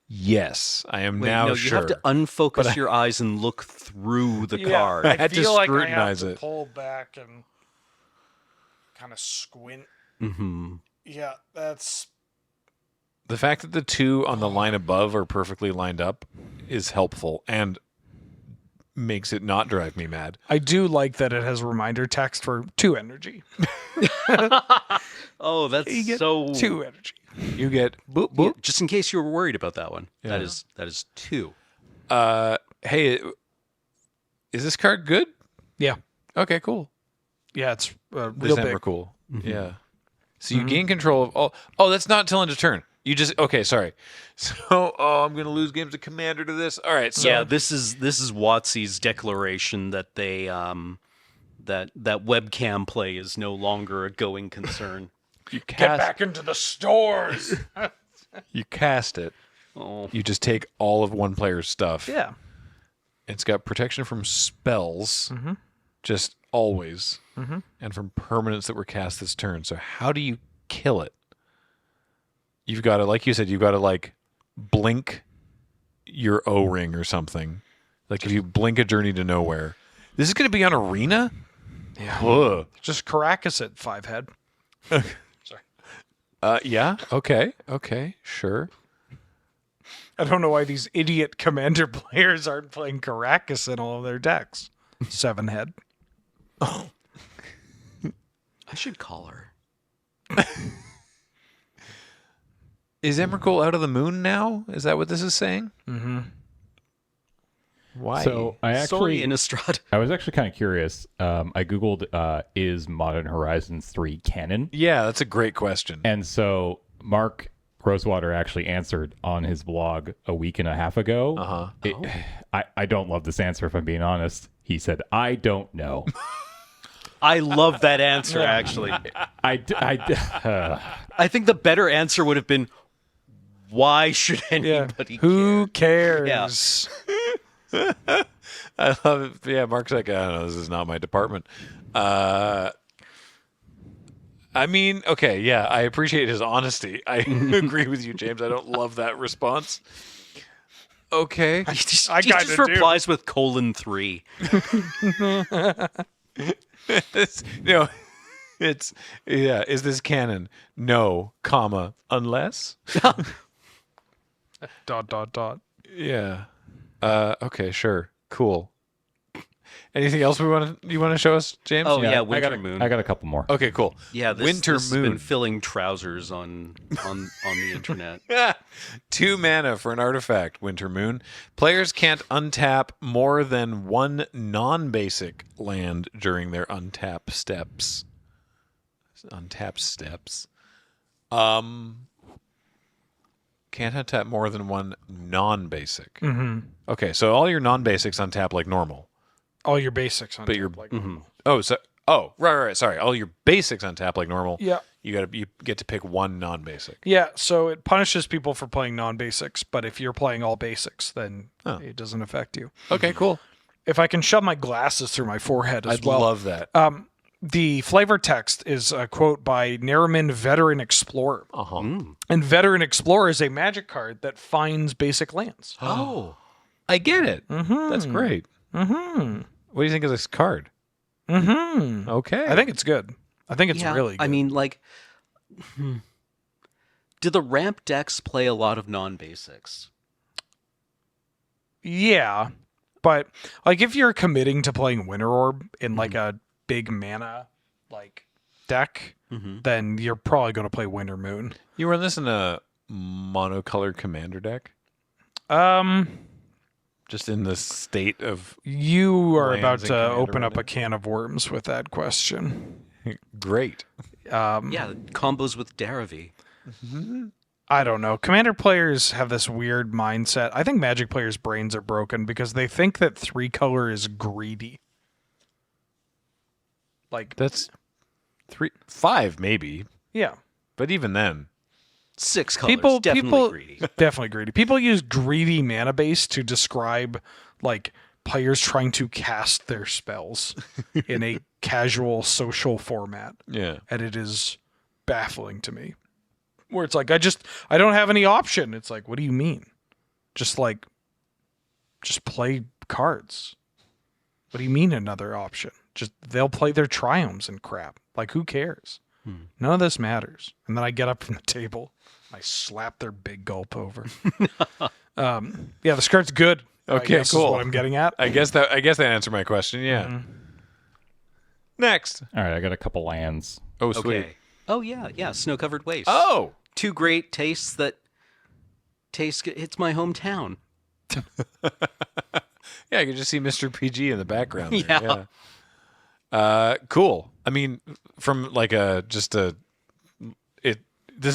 Yes, I am Wait, now no, sure. you have to unfocus your eyes and look through the card. I had to scrutinize it. pull back and kind of squint. Mm-hmm. Yeah, that's The fact that the 2 on the line above are perfectly lined up is helpful and makes it not drive me mad. I do like that it has reminder text for 2 energy. Oh, that's so. 2 energy. You get boop Yeah, boop. just in case you were worried about that one. Yeah. That is 2. Hey, is this card good? Yeah. Okay, cool. Yeah, it's This real end big. were cool. Yeah. So you gain control of. Oh, that's not until end of turn. You just okay. Sorry. So I'm gonna lose games of commander to this. All right. So Yeah, this is WotC's declaration that they that webcam play is no longer a going concern. you Get cast. back into the stores. You cast it. Oh. You just take all of one player's stuff. Yeah. It's got protection from spells, just always, and from permanents that were cast this turn. So how do you kill it? You've got to, like you said, you've got to like blink your O-ring or something. Like if you blink a Journey to Nowhere. This is going to be on Arena? Yeah. Ugh. Just Caracas at 5 head. Yeah. Okay. Sure. I don't know why these idiot commander players aren't playing Caracas in all of their decks. 7 head. I should call her. Is Emrakul out of the moon now? Is that what this is saying? Mm-hmm. Why? So I Sorry, actually, Innistrad. I was actually kind of curious. I googled, is Modern Horizons 3 canon? Yeah, that's a great question. And so Mark Rosewater actually answered on his blog a week and a half ago. I don't love this answer, if I'm being honest. He said, I don't know. I love that answer, actually. I think the better answer would have been, why should anybody Who care? cares? I love it. Yeah, Mark's like, I don't know, this is not my department. I mean, okay, yeah, I appreciate his honesty. I agree with you, James. I don't love that response. Okay. He just kinda do. replies with :3. Is this canon? No, comma, unless? ... Yeah. Okay, sure. Cool. Anything else you want to show us, James? Oh, yeah, I Winter got Moon. I got a couple more. Okay, cool. Yeah, this Winter has Moon. been filling trousers on the internet. 2 mana for an artifact, Winter Moon. Players can't untap more than 1 non-basic land during their untap steps. Untap steps. Can't untap more than 1 non-basic. Mm-hmm. Okay, so all your non-basics untap like normal. All your basics on But tap, you're- like Right. Sorry, all your basics untap like normal. Yeah. You get to pick 1 non-basic. Yeah, so it punishes people for playing non-basics, but if you're playing all basics, then Oh. it doesn't affect you. Okay, cool. If I can shove my glasses through my forehead as I'd well. love that. the flavor text is a quote by Nariman Veteran Explorer. And Veteran Explorer is a magic card that finds basic lands. Oh. I get it. That's great. What do you think of this card? Okay. I think it's good. I think it's really good. I mean, like, do the ramp decks play a lot of non-basics? Yeah, but like if you're committing to playing Winter Orb in like a big mana like deck, then you're probably going to play Winter Moon. You run this in a monocolored commander deck? Just in the state of You are about lands and to commander open up a running? can of worms with that question. Great. Yeah, combos with Daravi. I don't know. Commander players have this weird mindset. I think Magic players' brains are broken because they think that 3-color is greedy. Like, That's 5 maybe, yeah. but even then, 6 colors, definitely greedy. Definitely greedy. People use greedy mana base to describe like players trying to cast their spells in a casual social format. yeah. And it is baffling to me. Where it's like, I don't have any option. It's like, what do you mean? Just play cards. What do you mean another option? They'll play their triumphs and crap. Like, who cares? None of this matters. And then I get up from the table. I slap their big gulp over. Yeah, this card's good. Okay, I guess cool. Is what I'm getting at. I guess that answered my question. Yeah. Next. All right, I got a couple lands. Oh, sweet. Okay. Oh, yeah, snow-covered waste. Oh, 2 great tastes that taste good. It's my hometown. yeah. I could just see Mr. PG in the background. Yeah. There. Yeah. Cool. I mean, from like this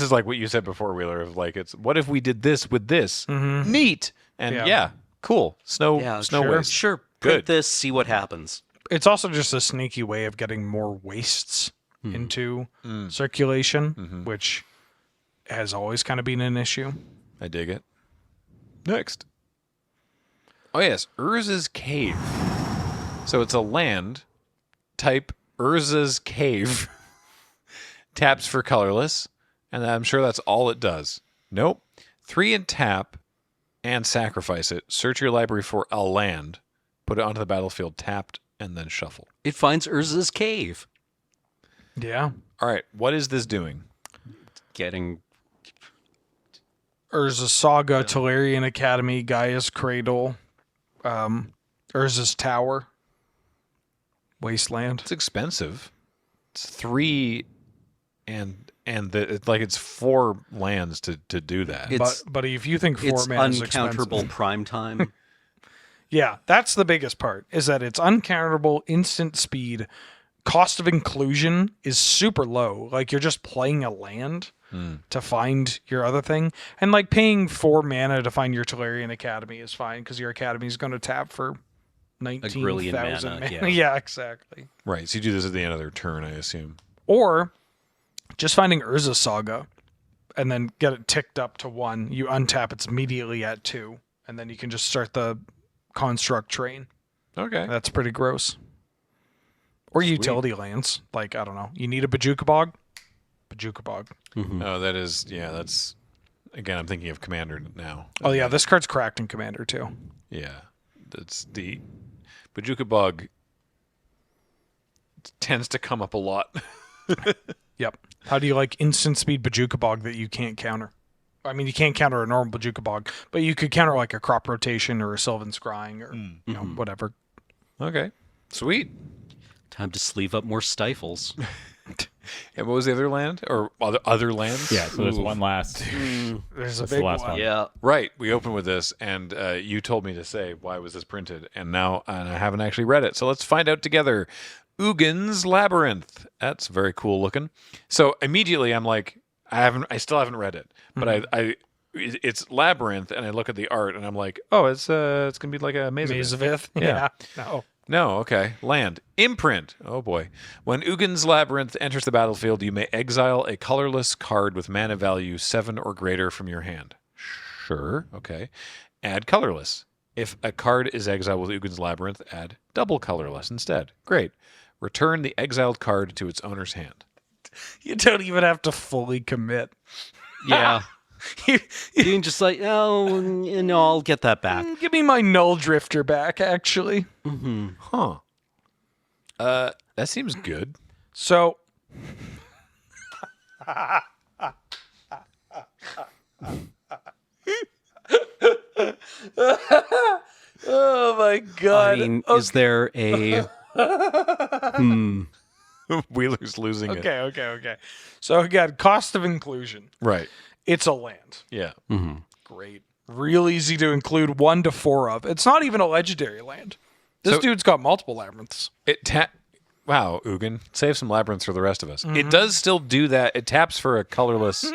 is like what you said before, Wheeler, of like, it's what if we did this with this? Neat. And yeah, cool. Snow waste. Sure, Good. print this, see what happens. It's also just a sneaky way of getting more wastes into circulation, which has always kind of been an issue. I dig it. Next. Oh, yes. Urza's Cave. So it's a land. Type Urza's Cave. Taps for colorless. And I'm sure that's all it does. Nope. 3 and tap and sacrifice it. Search your library for a land. Put it onto the battlefield tapped and then shuffle. It finds Urza's cave. Yeah. All right. What is this doing? Getting Urza's Saga, Tolarian Academy, Gaia's Cradle, Urza's Tower, Wasteland. It's expensive. It's 3 and it's 4 lands to do that. But if you think 4 it's mana is uncounterable expensive, prime time. yeah, that's the biggest part. Is that it's uncounterable, instant speed, cost of inclusion is super low. Like you're just playing a land to find your other thing, and like paying 4 mana to find your Tolarian Academy is fine because your Academy is going to tap for 19,000 mana, mana. yeah. Yeah, exactly. Right. So you do this at the end of their turn, I assume. Or just finding Urza Saga and then get it ticked up to 1. You untap, it's immediately at 2. And then you can just start the construct train. Okay. That's pretty gross. Or utility lands. Like, I don't know. You need a Bajuka Bog? Bajuka Bog. Oh, that is, yeah, that's, again, I'm thinking of Commander now. Oh, yeah, this card's cracked in Commander, too. Yeah. That's the Bajuka Bug tends to come up a lot. Yep. How do you like instant speed Bajuka Bog that you can't counter? I mean, you can't counter a normal Bajuka Bog, but you could counter like a Crop Rotation or a Sylvan Scrying or you know, whatever. Okay. Sweet. Time to sleeve up more stifles. And what was the other land? Or other lands? Yeah, so there's Ooh. one last. There's a That's the big last one. one. Yeah. Right. We opened with this, and you told me to say, why was this printed? And now I haven't actually read it. So let's find out together. Ugin's Labyrinth. That's very cool looking. So immediately I'm like, I still haven't read it, but it's Labyrinth, and I look at the art, and I'm like, oh, it's gonna be like a Maze of Ith. Mazavith? Yeah. No. No, okay. Land. Imprint. Oh boy. When Ugin's Labyrinth enters the battlefield, you may exile a colorless card with mana value 7 or greater from your hand. Sure. Okay. Add colorless. If a card is exiled with Ugin's Labyrinth, add double colorless instead. Great. Return the exiled card to its owner's hand. You don't even have to fully commit. Yeah. You can just like, oh, no, I'll get that back. Give me my Null Drifter back, actually. Huh. That seems good. So... oh my god. I mean, is there a... Wheeler's losing it. Okay. So again, cost of inclusion. Right. It's a land. Yeah. Great. Real easy to include 1 to 4 of. It's not even a legendary land. This So- dude's got multiple labyrinths. Wow, Ugin. Save some labyrinths for the rest of us. It does still do that. It taps for a colorless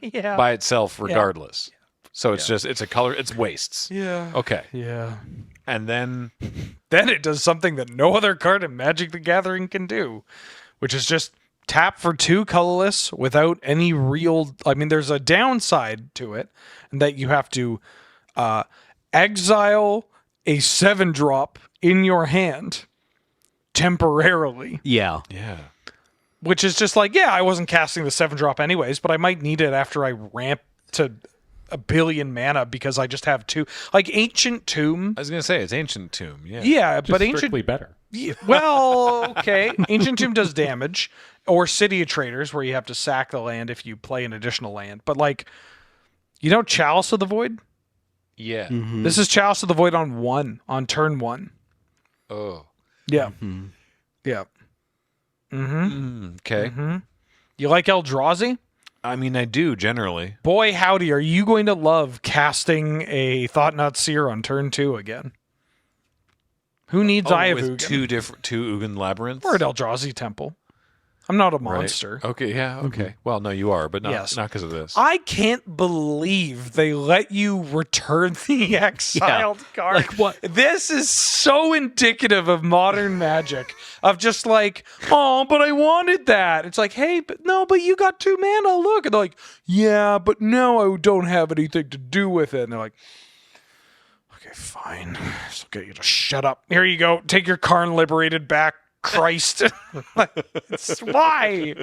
Yeah. by itself regardless. So it's just, it's a color, it's wastes. Yeah. Okay. Yeah. And then, Then it does something that no other card in Magic the Gathering can do, which is just tap for 2 colorless without any real... I mean, there's a downside to it, and that you have to exile a 7-drop in your hand temporarily, Yeah. yeah. which is just like, yeah, I wasn't casting the 7-drop anyways, but I might need it after I ramp to 1 billion mana because I just have 2. Like Ancient Tomb. I was going to say, it's Ancient Tomb. Yeah. Yeah, Just but Ancient... strictly better. Yeah, well, okay. Ancient Tomb does damage, or City of Traders, where you have to sack the land if you play an additional land. But like, you know, Chalice of the Void. Yeah. This is Chalice of the Void on turn 1. Oh. Yeah, yeah. Okay. You like Eldrazi? I mean, I do generally. Boy, howdy, are you going to love casting a Thought-Knot Seer on turn 2 again? Who needs Eye of with Ugin? two Ugin labyrinths? Or an Eldrazi Temple. I'm not a Right. monster. Okay, yeah, okay. Well, no, you are, but not Yes. because of this. I can't believe they let you return the exiled card. Like what? This is so indicative of modern Magic. Of just like, oh, but I wanted that. It's like, hey, but you got 2 mana. Look. And they're like, yeah, but now I don't have anything to do with it. And they're like, okay, fine. I'll get you to shut up. Here you go. Take your Karn Liberated back. Christ. It's why?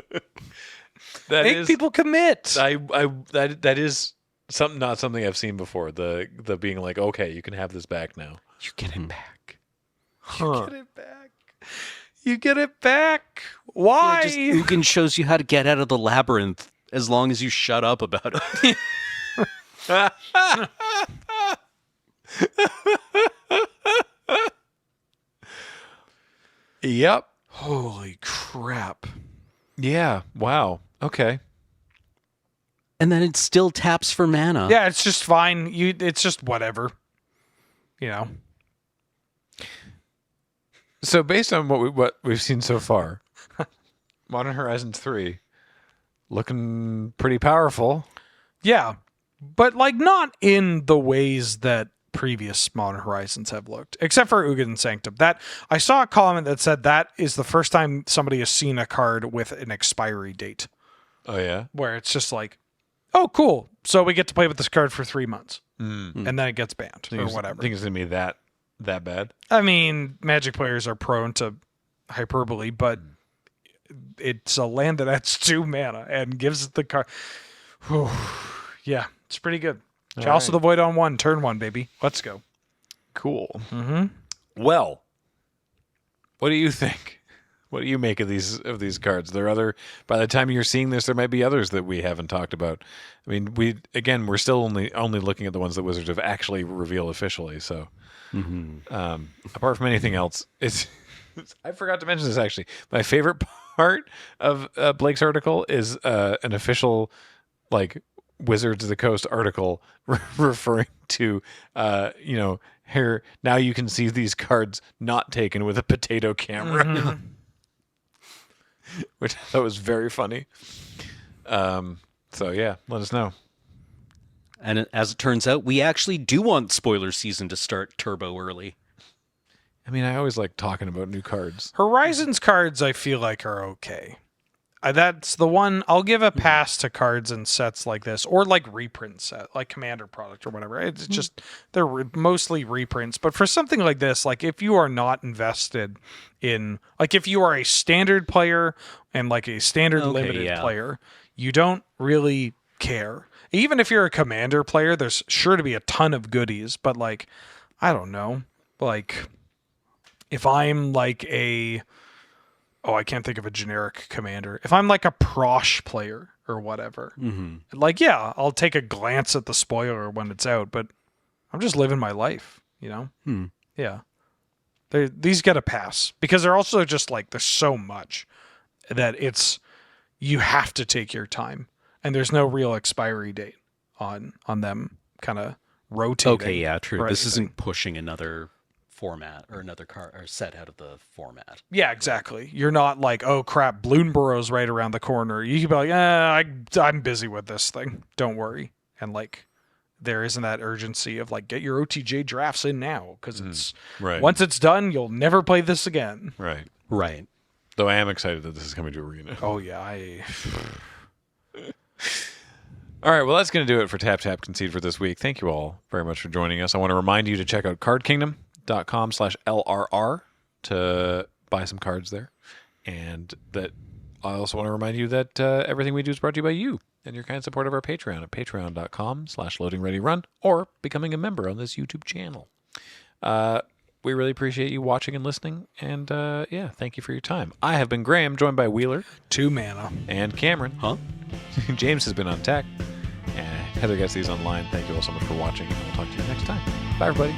That Make is- people commit. that is not something I've seen before. The being like, okay, you can have this back now. You get it back. You get it back. You get it back. Why? Just Ugin shows you how to get out of the labyrinth as long as you shut up about it. Yep. Holy crap. Yeah. Wow. Okay. And then it still taps for mana. Yeah, it's just fine. It's just whatever. You know. So based on what we've seen so far, Modern Horizons 3 looking pretty powerful. Yeah. But like not in the ways that previous Modern Horizons have looked, except for Ugin Sanctum. That I saw a comment that said that is the first time somebody has seen a card with an expiry date, Oh yeah. where it's just like, oh, cool. So we get to play with this card for 3 months, and then it gets banned or whatever. I think it's gonna be that bad. I mean, Magic players are prone to hyperbole, but it's a land that adds 2 mana and gives it the card. Whew. Yeah, it's pretty good. Chalice of the Void on 1, turn 1, baby. Let's go. Cool. Well, what do you think? What do you make of these cards? There are other. By the time you're seeing this, there might be others that we haven't talked about. I mean, we're still only looking at the ones that Wizards have actually revealed officially. So, apart from anything else, it's. I forgot to mention this actually. My favorite part of Blake's article is an official, like, Wizards of the Coast article referring to, here now you can see these cards not taken with a potato camera, which I thought was very funny. So yeah, let us know. And as it turns out, we actually do want spoiler season to start turbo early. I mean, I always like talking about new cards. Horizons cards, I feel like, are okay. that's the one I'll give a pass to cards and sets like this, or like reprint set, like Commander product or whatever. It's just they're mostly reprints. But for something like this, like if you are not invested in, like if you are a standard player and like a standard limited player, you don't really care. Even if you're a Commander player, there's sure to be a ton of goodies. But like, I don't know, like if I'm like I can't think of a generic Commander. If I'm like a Prosh player or whatever, like, yeah, I'll take a glance at the spoiler when it's out, but I'm just living my life, you know? Yeah. These get a pass because they're also just like, there's so much that you have to take your time, and there's no real expiry date on them kind of rotating. Okay, yeah, true. This isn't pushing another format or another card or set out of the format. Yeah, exactly. You're not like, oh crap, Bloomburrow's right around the corner. You can be like, I'm busy with this thing. Don't worry. And like, there isn't that urgency of like, get your OTJ drafts in now, because it's once it's done, you'll never play this again. Right. Though I am excited that this is coming to Arena. Oh yeah, All right, well, that's going to do it for TapTapConcede for this week. Thank you all very much for joining us. I want to remind you to check out cardkingdom.com/LRR to buy some cards there. And that I also want to remind you that everything we do is brought to you by you and your kind support of our Patreon at patreon.com/loadingreadyrun, or becoming a member on this YouTube channel. We really appreciate you watching and listening. And yeah, thank you for your time. I have been Graham, joined by Wheeler. 2 mana. And Cameron. James has been on tech. And Heather gets these online. Thank you all so much for watching. And we'll talk to you next time. Bye, everybody.